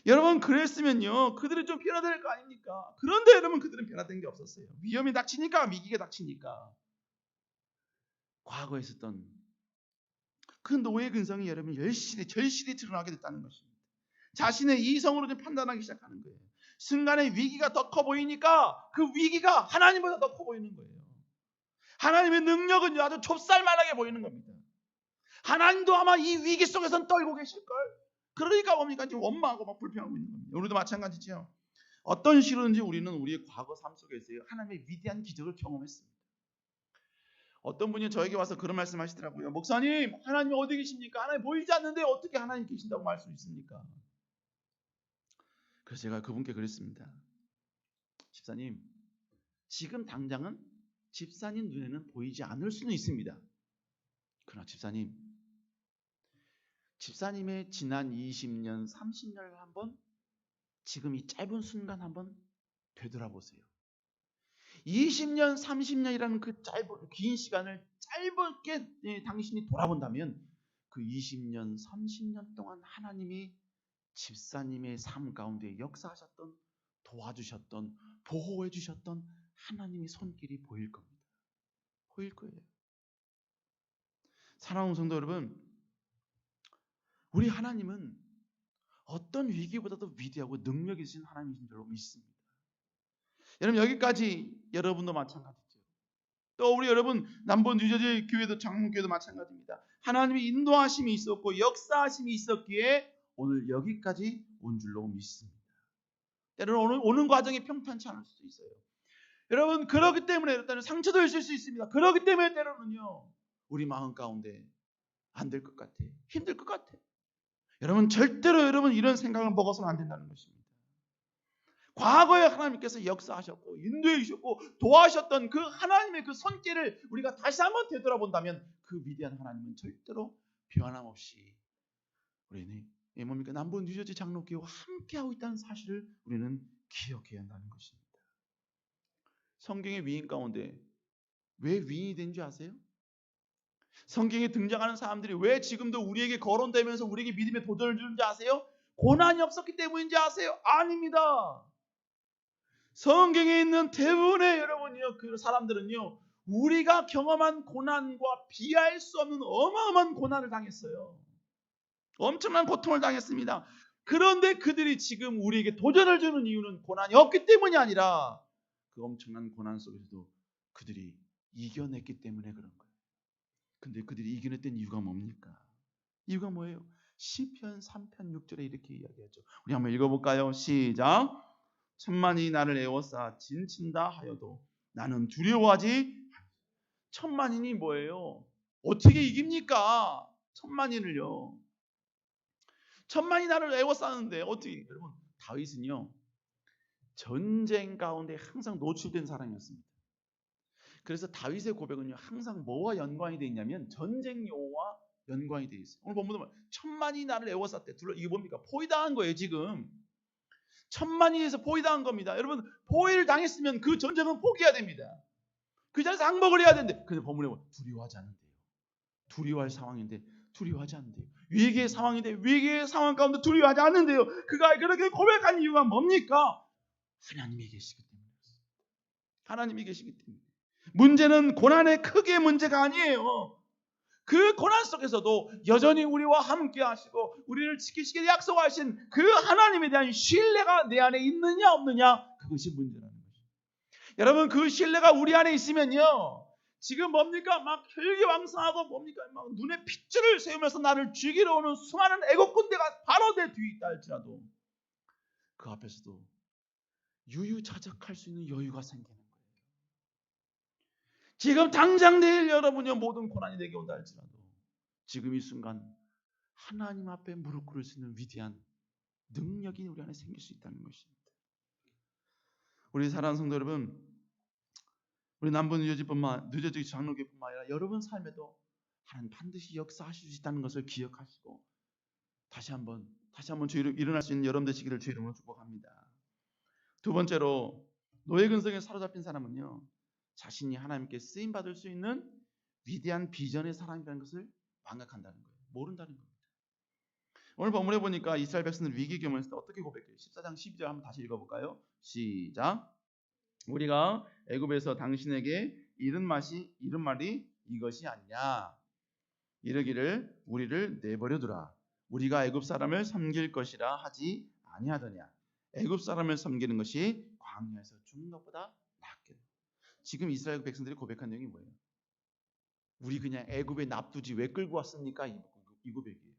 여러분, 그랬으면요, 그들은 좀 변화될 거 아닙니까? 그런데 여러분, 그들은 변화된 게 없었어요. 위험이 닥치니까, 위기가 닥치니까 과거에 있었던 그 노예 근성이 여러분 절실히 드러나게 됐다는 것입니다. 자신의 이성으로 좀 판단하기 시작하는 거예요. 순간에 위기가 더 커 보이니까 그 위기가 하나님보다 더 커 보이는 거예요. 하나님의 능력은 아주 좁쌀만하게 보이는 겁니다. 하나님도 아마 이 위기 속에서는 떨고 계실걸. 그러니까 뭡니까? 지금 원망하고 막 불평하고 있는 겁니다. 우리도 마찬가지죠. 어떤 식으로든지 우리는 우리의 과거 삶 속에서요, 하나님의 위대한 기적을 경험했습니다. 어떤 분이 저에게 와서 그런 말씀 하시더라고요. 목사님, 하나님 어디 계십니까? 하나님 보이지 않는데 어떻게 하나님 계신다고 말할 수 있습니까? 그래서 제가 그분께 그랬습니다. 집사님, 지금 당장은 집사님 눈에는 보이지 않을 수는 있습니다. 그러나 집사님의 지난 20년, 30년을 한번 지금 이 짧은 순간 한번 되돌아보세요. 20년, 30년이라는 그 긴 시간을 짧게 당신이 돌아본다면 그 20년, 30년 동안 하나님이 집사님의 삶 가운데 역사하셨던, 도와주셨던, 보호해 주셨던 하나님의 손길이 보일 겁니다. 보일 거예요. 사랑하는 성도 여러분, 우리 하나님은 어떤 위기보다도 위대하고 능력 있으신 하나님이신 줄로 믿습니다. 여러분 여기까지 여러분도 마찬가지죠. 또 우리 여러분 남부 뉴저지 교회도 장로교회도 마찬가지입니다. 하나님의 인도하심이 있었고 역사하심이 있었기에 오늘 여기까지 온 줄로 믿습니다. 때로는 오는 과정이 평탄치 않을 수도 있어요. 여러분 그렇기 때문에 때로는 상처도 있을 수 있습니다. 그렇기 때문에 때로는요 우리 마음 가운데 안 될 것 같아, 힘들 것 같아. 여러분 절대로 여러분 이런 생각을 먹어서는 안 된다는 것입니다. 과거에 하나님께서 역사하셨고 인도해 주셨고 도와주셨던 그 하나님의 그 손길을 우리가 다시 한번 되돌아본다면 그 위대한 하나님은 절대로 변함없이 우리는 뭡니까? 남부 뉴저지 장로교회와 함께하고 있다는 사실을 우리는 기억해야 한다는 것입니다. 성경의 위인 가운데 왜 위인이 된지 아세요? 성경에 등장하는 사람들이 왜 지금도 우리에게 거론되면서 우리에게 믿음의 도전을 주는지 아세요? 고난이 없었기 때문인지 아세요? 아닙니다. 성경에 있는 대부분의 여러분이요 그 사람들은요 우리가 경험한 고난과 비할 수 없는 어마어마한 고난을 당했어요. 엄청난 고통을 당했습니다. 그런데 그들이 지금 우리에게 도전을 주는 이유는 고난이 없기 때문이 아니라 그 엄청난 고난 속에서도 그들이 이겨냈기 때문에 그런 거예요. 근데 그들이 이겨냈던 이유가 뭡니까? 이유가 뭐예요? 시편 3편 6절에 이렇게 이야기하죠. 우리 한번 읽어볼까요? 시작. 천만이 나를 에워싸 진친다 하여도 나는 두려워하지. 천만인이 뭐예요? 어떻게 이깁니까? 천만인을요. 천만이 나를 에워싸는데 어떻게? 여러분 다윗은요 전쟁 가운데 항상 노출된 사람이었습니다. 그래서 다윗의 고백은요 항상 뭐와 연관이 되어 있냐면 전쟁요와 연관이 되어 있어요. 오늘 본문은 천만이 나를 에워쌌대. 이게 뭡니까? 포위당한 거예요 지금. 천만이에서 포위당한 겁니다. 여러분 포위를 당했으면 그 전쟁은 포기해야 됩니다. 그 자리에서 항복을 해야 되는데 근데 본문에 보면 두려워하지 않는데요. 두려워할 상황인데 두려워하지 않는데요. 위기의 상황인데 위기의 상황 가운데 두려워하지 않는데요. 그가 그렇게 고백한 이유가 뭡니까? 하나님이 계시기 때문이었어요. 하나님이 계시기 때문에. 문제는 고난의 크기의 문제가 아니에요. 그 고난 속에서도 여전히 우리와 함께 하시고 우리를 지키시기를 약속하신 그 하나님에 대한 신뢰가 내 안에 있느냐 없느냐 그것이 문제라는 거죠. 여러분 그 신뢰가 우리 안에 있으면요 지금 뭡니까? 막 혈기왕성하고 뭡니까? 막 눈에 핏줄을 세우면서 나를 죽이러 오는 수많은 애국 군대가 바로 내 뒤에 있다 할지라도 그 앞에서도 유유자적할 수 있는 여유가 생기는 거예요. 지금 당장 내일 여러분이 모든 고난이 내게 온다 할지라도 지금 이 순간 하나님 앞에 무릎 꿇을 수 있는 위대한 능력이 우리 안에 생길 수 있다는 것입니다. 우리 사랑하는 성도 여러분, 우리 남부 뉴저지 장로교뿐만 아니라 여러분 삶에도 하나님 반드시 역사하실 수 있다는 것을 기억하시고 다시 한번 일어날 수 있는 여러분 되시기를 주의 이름으로 축복합니다. 두 번째로 노예 근성에 사로잡힌 사람은요 자신이 하나님께 쓰임 받을 수 있는 위대한 비전의 사람이라는 것을 망각한다는 거예요. 모른다는 겁니다. 오늘 본문에 보니까 이스라엘 백성들 위기 경험했을 때 어떻게 고백해요? 14장 12절 한번 다시 읽어볼까요? 시작. 우리가 애굽에서 당신에게 이른 말이 이것이 아니냐. 이르기를 우리를 내버려 두라. 우리가 애굽 사람을 섬길 것이라 하지 아니하더냐. 애굽 사람을 섬기는 것이 광야에서 죽는 것보다 낫게. 지금 이스라엘 백성들이 고백한 내용이 뭐예요? 우리 그냥 애굽에 납두지 왜 끌고 왔습니까? 이 고백이에요.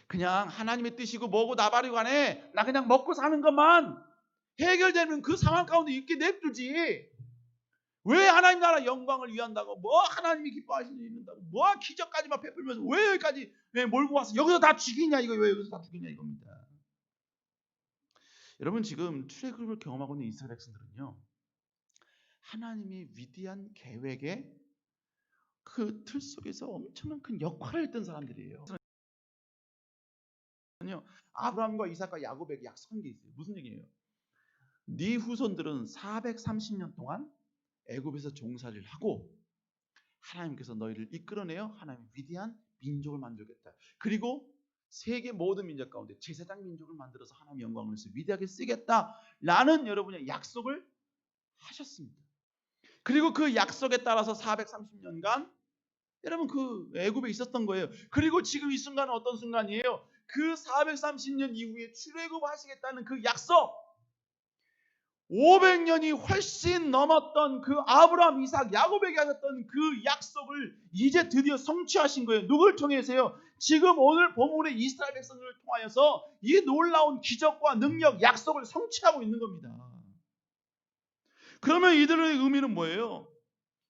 그냥 하나님의 뜻이고 뭐고 나발이 간에 나 그냥 먹고 사는 것만 해결되면 그 상황 가운데 있게 냅두지. 왜 하나님 나라 영광을 위한다고 뭐 하나님이 기뻐하시는 일인다고 뭐 기적까지만 베풀면서 왜 여기까지 왜 몰고 와서 여기서 다 죽이냐 이거 왜 여기서 다 죽이냐 이겁니다. 여러분 지금 출애굽을 경험하고 있는 이스라엘 백성들은요 하나님의 위대한 계획에 그 틀 속에서 엄청난 큰 역할을 했던 사람들이에요. 아브라함과 이삭과 야곱에게 약속한 게 있어요. 무슨 얘기예요? 네 후손들은 430년 동안 애굽에서 종살이를 하고 하나님께서 너희를 이끌어내어 하나님의 위대한 민족을 만들겠다. 그리고 세계 모든 민족 가운데 제사장 민족을 만들어서 하나님의 영광을 위해서 위대하게 쓰겠다라는 여러분의 약속을 하셨습니다. 그리고 그 약속에 따라서 430년간 여러분 그 애굽에 있었던 거예요. 그리고 지금 이 순간은 어떤 순간이에요? 그 430년 이후에 출애굽하시겠다는 그 약속, 500년이 훨씬 넘었던 그 아브라함, 이삭, 야곱에게 하셨던 그 약속을 이제 드디어 성취하신 거예요. 누굴 통해서요? 지금 오늘 본문의 이스라엘 백성을 통하여서 이 놀라운 기적과 능력, 약속을 성취하고 있는 겁니다. 그러면 이들의 의미는 뭐예요?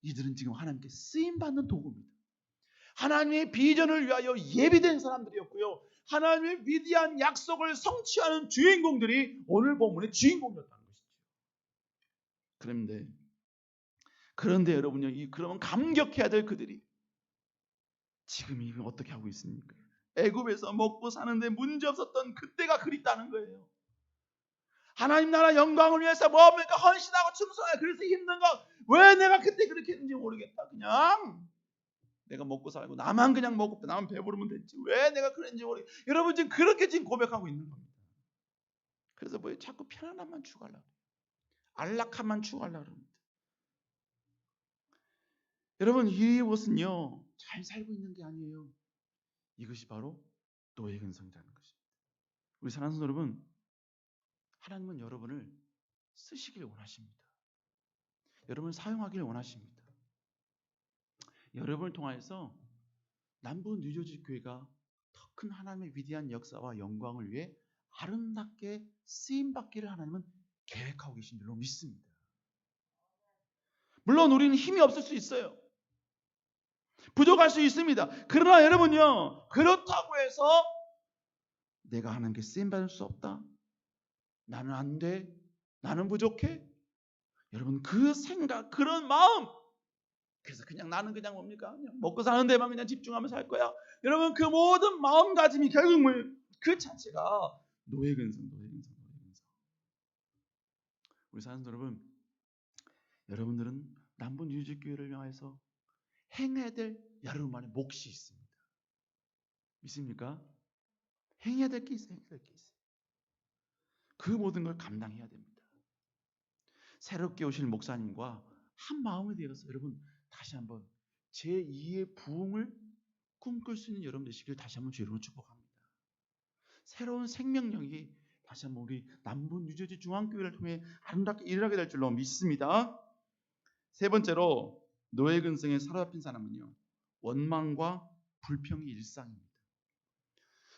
이들은 지금 하나님께 쓰임받는 도구입니다. 하나님의 비전을 위하여 예비된 사람들이었고요. 하나님의 위대한 약속을 성취하는 주인공들이 오늘 본문의 주인공이었다는 것이죠. 그런데 여러분요, 그러면 감격해야 될 그들이 지금 이 어떻게 하고 있습니까? 애굽에서 먹고 사는데 문제 없었던 그때가 그립다는 거예요. 하나님 나라 영광을 위해서 뭡니까? 헌신하고 충성해. 그래서 힘든 거 왜 내가 그때 그렇게 했는지 모르겠다. 그냥 내가 먹고 살고 나만 그냥 먹고 나만 배부르면 됐지. 왜 내가 그랬는지 모르겠다. 여러분 지금 그렇게 지금 고백하고 있는 겁니다. 그래서 뭐 자꾸 편안함만 추구하려고 해요. 안락함만 추구하려고 합니다. 여러분 이것은요 잘 살고 있는 게 아니에요. 이것이 바로 노예 근성이라는 것입니다. 우리 사랑하는 여러분, 하나님은 여러분을 쓰시길 원하십니다. 여러분을 사용하길 원하십니다. 여러분을 통하여서 남부 뉴저지 교회가 더 큰 하나님의 위대한 역사와 영광을 위해 아름답게 쓰임받기를 하나님은 계획하고 계신 줄로 믿습니다. 물론 우리는 힘이 없을 수 있어요. 부족할 수 있습니다. 그러나 여러분요, 그렇다고 해서 내가 하나님께 쓰임받을 수 없다. 나는 안 돼. 나는 부족해. 여러분 그 생각, 그런 마음, 그래서 그냥 나는 그냥 뭡니까? 그냥 먹고 사는 데만 그냥 집중하면서 살 거야. 여러분 그 모든 마음가짐이 결국 뭐예요? 그 자체가 노예근성. 우리 사는 여러분, 여러분들은 남부 뉴저지교회를 향해서 행해야 될 여러분만의 몫이 있습니다. 믿습니까? 행해야 될 게 있어요. 그 모든 걸 감당해야 됩니다. 새롭게 오실 목사님과 한 마음이 되어서 여러분 다시 한번 제2의 부흥을 꿈꿀 수 있는 여러분 되시길 다시 한번 주로 축복합니다. 새로운 생명력이 다시 한번 우리 남부 뉴저지 중앙교회를 통해 아름답게 일어나게 될 줄로 믿습니다. 세 번째로 노예 근성에 사로잡힌 사람은요, 원망과 불평이 일상입니다.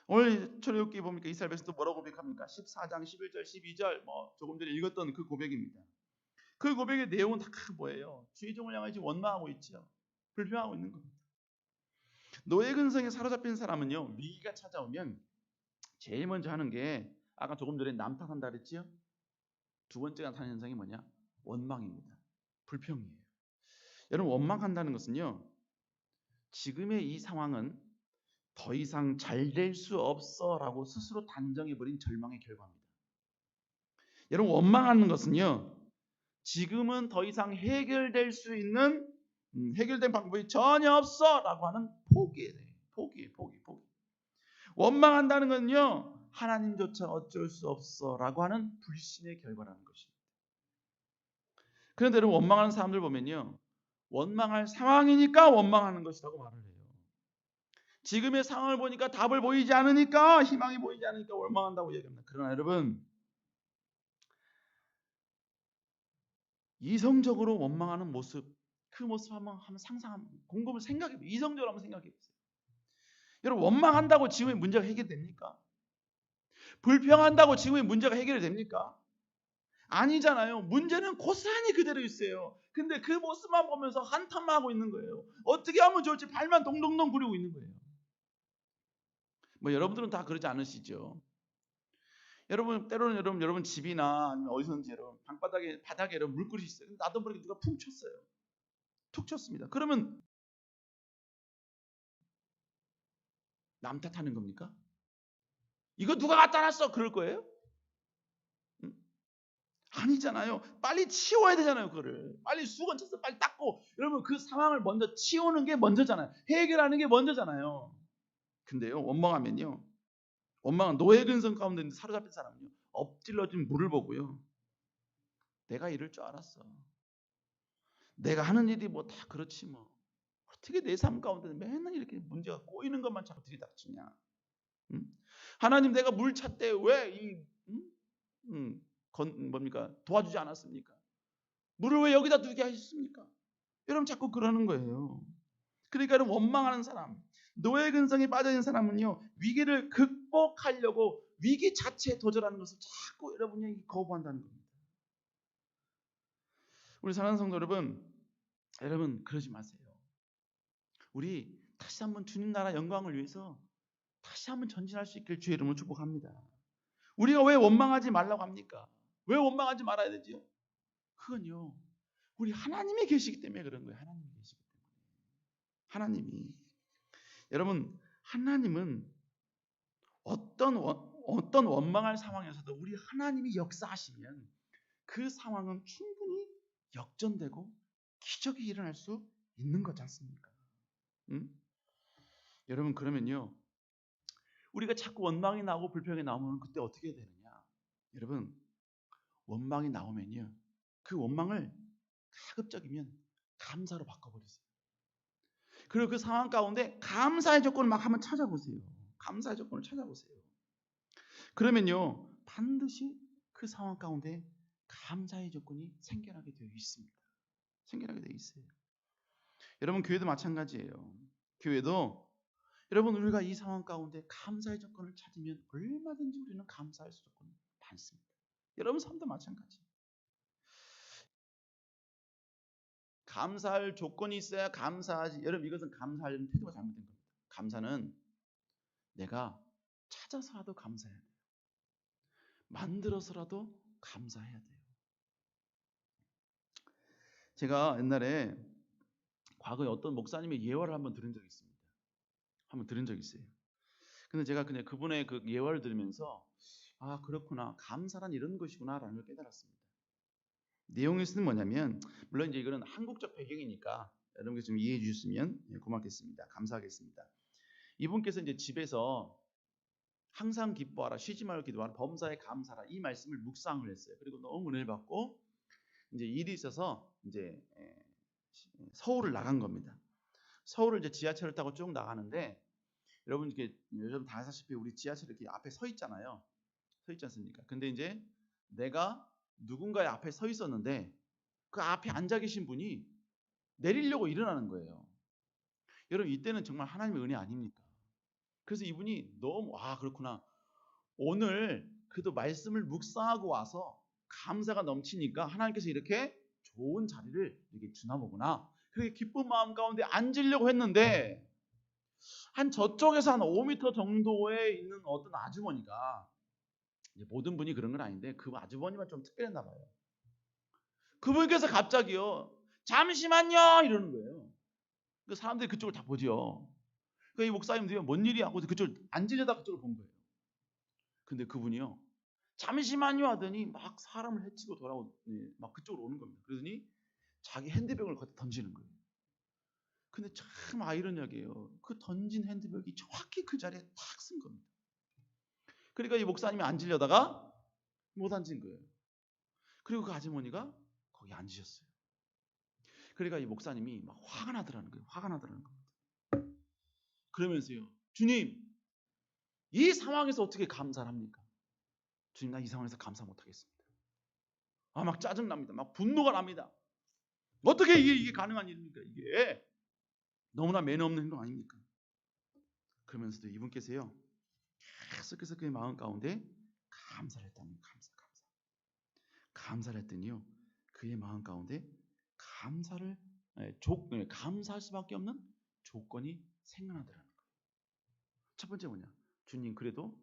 오늘 출애굽기 보니까 이스라엘 백성도 뭐라고 고백합니까? 14장 11절 12절 조금 전에 읽었던 그 고백입니다. 그 고백의 내용은 다 뭐예요? 주의종을 향해 지금 원망하고 있죠. 불평하고 있는 겁니다. 노예 근성에 사로잡힌 사람은요, 위기가 찾아오면 제일 먼저 하는 게 아까 조금 전에 남탓한다 그랬지요? 두 번째가 나타나는 현상이 뭐냐? 원망입니다. 불평이에요. 여러분 원망한다는 것은요, 지금의 이 상황은 더 이상 잘 될 수 없어라고 스스로 단정해버린 절망의 결과입니다. 여러분 원망하는 것은요, 지금은 더 이상 해결될 수 있는 해결된 방법이 전혀 없어라고 하는 포기예요. 포기. 원망한다는 건요, 하나님조차 어쩔 수 없어라고 하는 불신의 결과라는 것입니다. 그런데 여러분 원망하는 사람들 보면요, 원망할 상황이니까 원망하는 것이라고 말을 해요. 지금의 상황을 보니까 답을 보이지 않으니까, 희망이 보이지 않으니까 원망한다고 얘기합니다. 그러나 여러분, 이성적으로 원망하는 모습, 그 모습 한번 곰곰이 생각해보세요. 이성적으로 한번 생각해보세요. 여러분 원망한다고 지금의 문제가 해결됩니까? 불평한다고 지금의 문제가 해결이 됩니까? 아니잖아요. 문제는 고스란히 그대로 있어요. 근데 그 모습만 보면서 한탄만 하고 있는 거예요. 어떻게 하면 좋을지 발만 동동동 구르고 있는 거예요. 여러분들은 다 그러지 않으시죠? 여러분 때로는 여러분 집이나 아니면 어디선지 여러분 바닥에 여러분 물그릇이 있어요. 나도 모르게 누가 푹 쳤어요. 툭 쳤습니다. 그러면 남 탓하는 겁니까? 이거 누가 갖다 놨어? 그럴 거예요? 아니잖아요. 빨리 치워야 되잖아요. 그거를 빨리 수건 쳐서 빨리 닦고, 여러분 그 상황을 먼저 치우는 게 먼저잖아요. 해결하는 게 먼저잖아요. 근데요, 원망하면요, 원망은 노예 근성 가운데 사로잡힌 사람은요, 엎질러진 물을 보고요, 내가 이럴 줄 알았어. 내가 하는 일이 다 그렇지 어떻게 내 삶 가운데 맨날 이렇게 문제가 꼬이는 것만 자꾸 들이닥치냐. 하나님 내가 물 찼대 왜 뭡니까 도와주지 않았습니까? 물을 왜 여기다 두게 하셨습니까? 여러분 자꾸 그러는 거예요. 그러니까 여러분 원망하는 사람, 노예 근성에 빠져있는 사람은요 위기를 극복하려고 위기 자체에 도전하는 것을 자꾸 여러분이 거부한다는 겁니다. 우리 사랑하는 성도 여러분 그러지 마세요. 우리 다시 한번 주님 나라 영광을 위해서 다시 한번 전진할 수 있길 주의 이름으로 축복합니다. 우리가 왜 원망하지 말라고 합니까? 왜 원망하지 말아야 되지요? 그건요 우리 하나님이 계시기 때문에 그런 거예요. 하나님이 계시기 때문에. 하나님이 여러분 하나님은 어떤 원망할 상황에서도 우리 하나님이 역사하시면 그 상황은 충분히 역전되고 기적이 일어날 수 있는 거지 않습니까? 여러분 그러면요 우리가 자꾸 원망이 나오고 불평이 나오면 그때 어떻게 되느냐? 여러분 원망이 나오면요 그 원망을 가급적이면 감사로 바꿔버리세요. 그리고 그 상황 가운데 감사의 조건을 막 한번 찾아보세요. 감사의 조건을 찾아보세요. 그러면요 반드시 그 상황 가운데 감사의 조건이 생겨나게 되어 있습니다. 생겨나게 되어 있어요. 여러분 교회도 마찬가지예요. 교회도 여러분 우리가 이 상황 가운데 감사의 조건을 찾으면 얼마든지 우리는 감사할 수 조건이 많습니다. 여러분 삶도 마찬가지. 감사할 조건이 있어야 감사하지. 여러분 이것은 감사하려는 태도가 잘못된 겁니다. 감사는 내가 찾아서라도 감사해야 돼요. 만들어서라도 감사해야 돼요. 제가 옛날에 과거에 어떤 목사님의 예화를 한번 들은 적이 있습니다. 한번 들은 적이 있어요. 근데 제가 그냥 그분의 그 예화를 들으면서 아 그렇구나 감사란 이런 것이구나라는 걸 깨달았습니다. 내용에서는 뭐냐면 물론 이제 이거는 한국적 배경이니까 여러분께 좀 이해해 주셨으면 고맙겠습니다. 감사하겠습니다. 이분께서 이제 집에서 항상 기뻐하라 쉬지 말고 기도하라 범사에 감사하라 이 말씀을 묵상을 했어요. 그리고 너무 은혜를 받고 이제 일이 있어서 이제 서울을 나간 겁니다. 서울을 이제 지하철을 타고 쭉 나가는데 여러분 이렇게 요즘 다 아시다시피 우리 지하철 이렇게 앞에 서 있잖아요. 서 있지 않습니까? 근데 이제 내가 누군가의 앞에 서 있었는데 그 앞에 앉아 계신 분이 내리려고 일어나는 거예요. 여러분 이때는 정말 하나님의 은혜 아닙니까? 그래서 이분이 너무 그렇구나. 오늘 그래도 말씀을 묵상하고 와서 감사가 넘치니까 하나님께서 이렇게 좋은 자리를 이렇게 주나 보구나. 그렇게 기쁜 마음 가운데 앉으려고 했는데 한 저쪽에서 한 5m 정도에 있는 어떤 아주머니가 모든 분이 그런 건 아닌데 그 아주머니만 좀 특별했나 봐요. 그분께서 갑자기요. 잠시만요 이러는 거예요. 그 사람들이 그쪽을 다 보죠. 이 목사님들이 뭔 일이야 하고 그쪽을 앉으려다 그쪽을 본 거예요. 근데 그분이요. 잠시만요 하더니 막 사람을 해치고 막 그쪽으로 오는 겁니다. 그러더니 자기 핸드백을 거기다 던지는 거예요. 근데 참 아이러니하게요. 그 던진 핸드백이 정확히 그 자리에 탁 쓴 겁니다. 그러니까 이 목사님이 앉으려다가 못 앉은 거예요. 그리고 그 아주머니가 거기 앉으셨어요. 그러니까 이 목사님이 막 화가 나더라는 거예요. 화가 나더라는 겁니다. 그러면서요. 주님, 이 상황에서 어떻게 감사를 합니까? 주님, 나 이 상황에서 감사 못 하겠습니다. 막 짜증납니다. 막 분노가 납니다. 어떻게 이게 가능한 일입니까? 이게 너무나 매너 없는 행동 아닙니까? 그러면서도 이분께서요. 계속해서 그의 마음 가운데 감사를 했다니 감사를 했더니요. 그의 마음 가운데 감사할 수밖에 없는 조건이 생겨나더라는 거예요. 첫 번째 뭐냐? 주님 그래도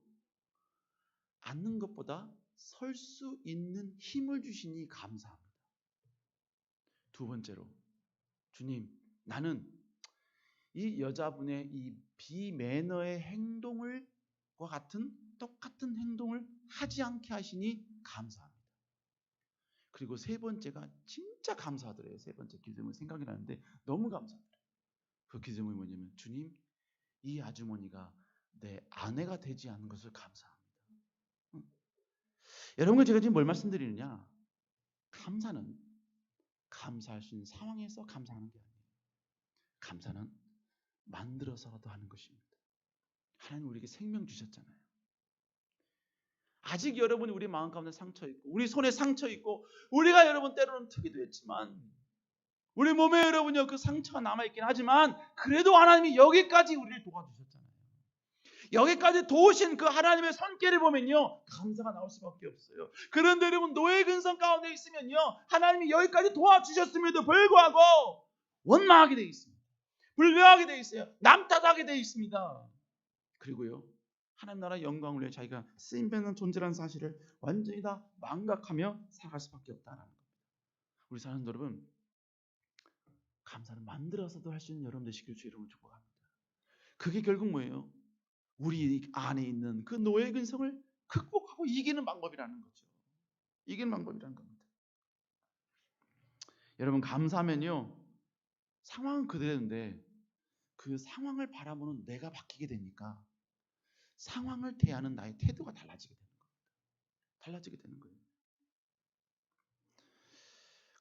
앉는 것보다 설 수 있는 힘을 주시니 감사합니다. 두 번째로 주님 나는 이 여자분의 이 비매너의 행동과 같은 똑같은 행동을 하지 않게 하시니 감사합니다. 그리고 세 번째가 진짜 감사하더래요. 세 번째 기도문이 생각이 나는데 너무 감사하더래요. 그 기도문이 뭐냐면 주님 이 아주머니가 내 아내가 되지 않은 것을 감사합니다. 여러분과 제가 지금 뭘 말씀드리느냐? 감사는 감사할 수 있는 상황에서 감사하는 게 아니에요. 감사는 만들어서라도 하는 것입니다. 하나님 우리에게 생명 주셨잖아요. 아직 여러분이 우리 마음 가운데 상처 있고 우리 손에 상처 있고 우리가 여러분 때로는 특이도 했지만 우리 몸에 여러분요 그 상처가 남아있긴 하지만 그래도 하나님이 여기까지 우리를 도와주셨잖아요. 여기까지 도우신 그 하나님의 손길을 보면요 감사가 나올 수밖에 없어요. 그런데 여러분 노예 근성 가운데 있으면요 하나님이 여기까지 도와주셨음에도 불구하고 원망하게 되어 있습니다. 불평하게 되어 있어요. 남 탓하게 되어 있습니다. 그리고요 하나님 나라 영광을 위해 자기가 쓰임받는 존재라는 사실을 완전히 다 망각하며 살아갈 수밖에 없다는 겁니다. 우리 사는 여러분 감사를 만들어서도 할 수 있는 여러분 되시길 주 이름으로 축복합니다. 그게 결국 뭐예요? 우리 안에 있는 그 노예 근성을 극복하고 이기는 방법이라는 거죠. 이기는 방법이라는 겁니다. 여러분 감사하면요 상황은 그대로인데 그 상황을 바라보는 내가 바뀌게 되니까 상황을 대하는 나의 태도가 달라지게 되는 겁니다. 달라지게 되는 거예요.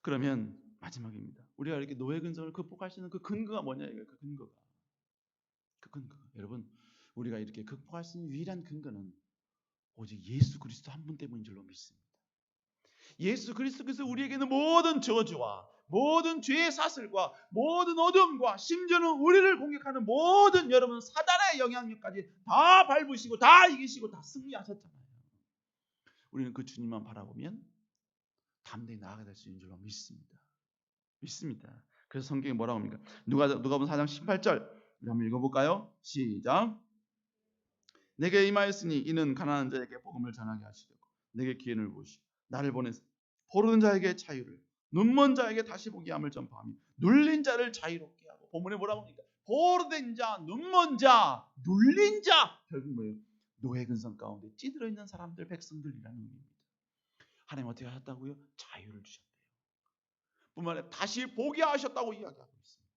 그러면 마지막입니다. 우리가 이렇게 노예 근성을 극복할 수 있는 그 근거가 뭐냐 이거예요. 그 근거가 여러분 우리가 이렇게 극복할 수 있는 유일한 근거는 오직 예수 그리스도 한 분 때문인 줄로 믿습니다. 예수 그리스도께서 우리에게는 모든 저주와 모든 죄의 사슬과 모든 어둠과 심지어는 우리를 공격하는 모든 여러분 사단의 영향력까지 다 밟으시고 다 이기시고 다 승리하셨잖아요. 우리는 그 주님만 바라보면 담대히 나아가게 될 수 있는 줄로 믿습니다. 그래서 성경에 뭐라고 합니까? 누가복음 4장 18절 우리 한번 읽어볼까요? 시작. 내게 임하였으니 이는 가난한 자에게 복음을 전하게 하시려고 내게 기회를 보시고 나를 보내서 포로된 자에게 자유를 눈먼 자에게 다시 보게 함을 전파하며 눌린 자를 자유롭게 하고 본문에 뭐라고 합니까? 포로된 자, 눈먼 자, 눌린 자 결국 뭐예요? 노예 근성 가운데 찌들어 있는 사람들, 백성들이라는 의미입니다. 하나님 어떻게 하셨다고요? 자유를 주셨대요. 뿐만 아니라 다시 보게 하셨다고 이야기하고 있습니다.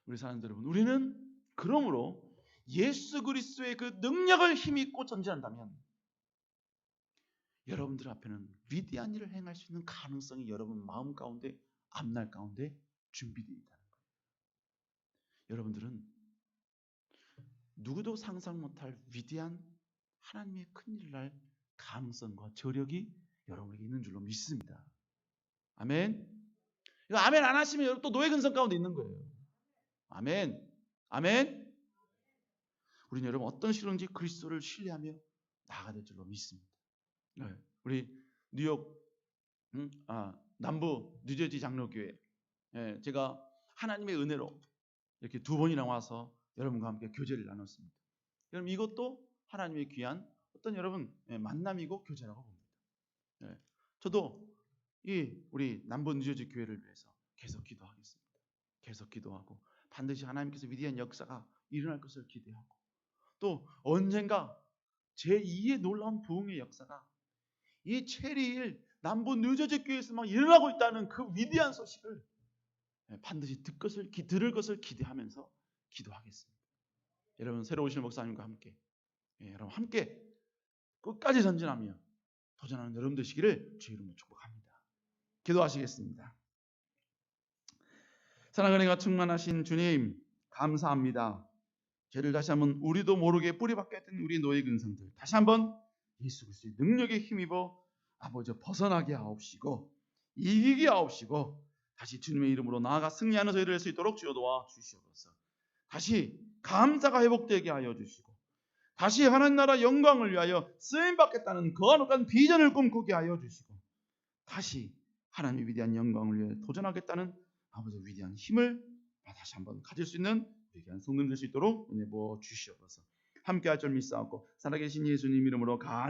우리 사람들 여러분 우리는 그러므로 예수 그리스도의 그 능력을 힘입고 전진한다면 여러분들 앞에는 위대한 일을 행할 수 있는 가능성이 여러분 마음 가운데 앞날 가운데 준비되어 있다는 거예요. 여러분들은 누구도 상상 못할 위대한 하나님의 큰일을 할 가능성과 저력이 여러분에게 있는 줄로 믿습니다. 아멘. 이거 아멘 안 하시면 여러분 또 노예 근성 가운데 있는 거예요. 아멘. 우리는 여러분 어떤 식으로든지 그리스도를 신뢰하며 나아가야 될 줄로 믿습니다. 네. 우리 뉴욕 남부 뉴저지 장로교회 제가 하나님의 은혜로 이렇게 2번이나 와서 여러분과 함께 교제를 나눴습니다. 여러분 이것도 하나님의 귀한 어떤 여러분 만남이고 교제라고 봅니다. 저도 우리 남부 뉴저지 교회를 위해서 계속 기도하겠습니다. 계속 기도하고 반드시 하나님께서 위대한 역사가 일어날 것을 기대하고 또 언젠가 제2의 놀라운 부흥의 역사가 이 체리힐 남부 뉴저지 교회에서 막 일어나고 있다는 그 위대한 소식을 반드시 들을 것을 기대하면서 기도하겠습니다. 여러분 새로 오실 목사님과 함께 여러분 함께 끝까지 전진하며 도전하는 여러분 되시기를 주의 이름으로 축복합니다. 기도하시겠습니다. 사랑과 은혜가 충만하신 주님 감사합니다. 죄를 다시 한번 우리도 모르게 뿌리박혔던 우리 노예 근성들 다시 한번 예수 그리스도의 능력에 힘입어 아버지 벗어나게 하옵시고 이기게 하옵시고 다시 주님의 이름으로 나아가 승리하는 저희들 할 수 있도록 주여 도와 주시옵소서. 다시 감사가 회복되게 하여 주시고 다시 하나님 나라 영광을 위하여 쓰임받겠다는 거룩한 비전을 꿈꾸게 하여 주시고 다시 하나님의 위대한 영광을 위해 도전하겠다는 아버지 위대한 힘을 다시 한번 가질 수 있는 위대한 성도들 될 수 있도록 은혜 부어 주시옵소서. 함께할 줄 믿사옵고 살아계신 예수님 이름으로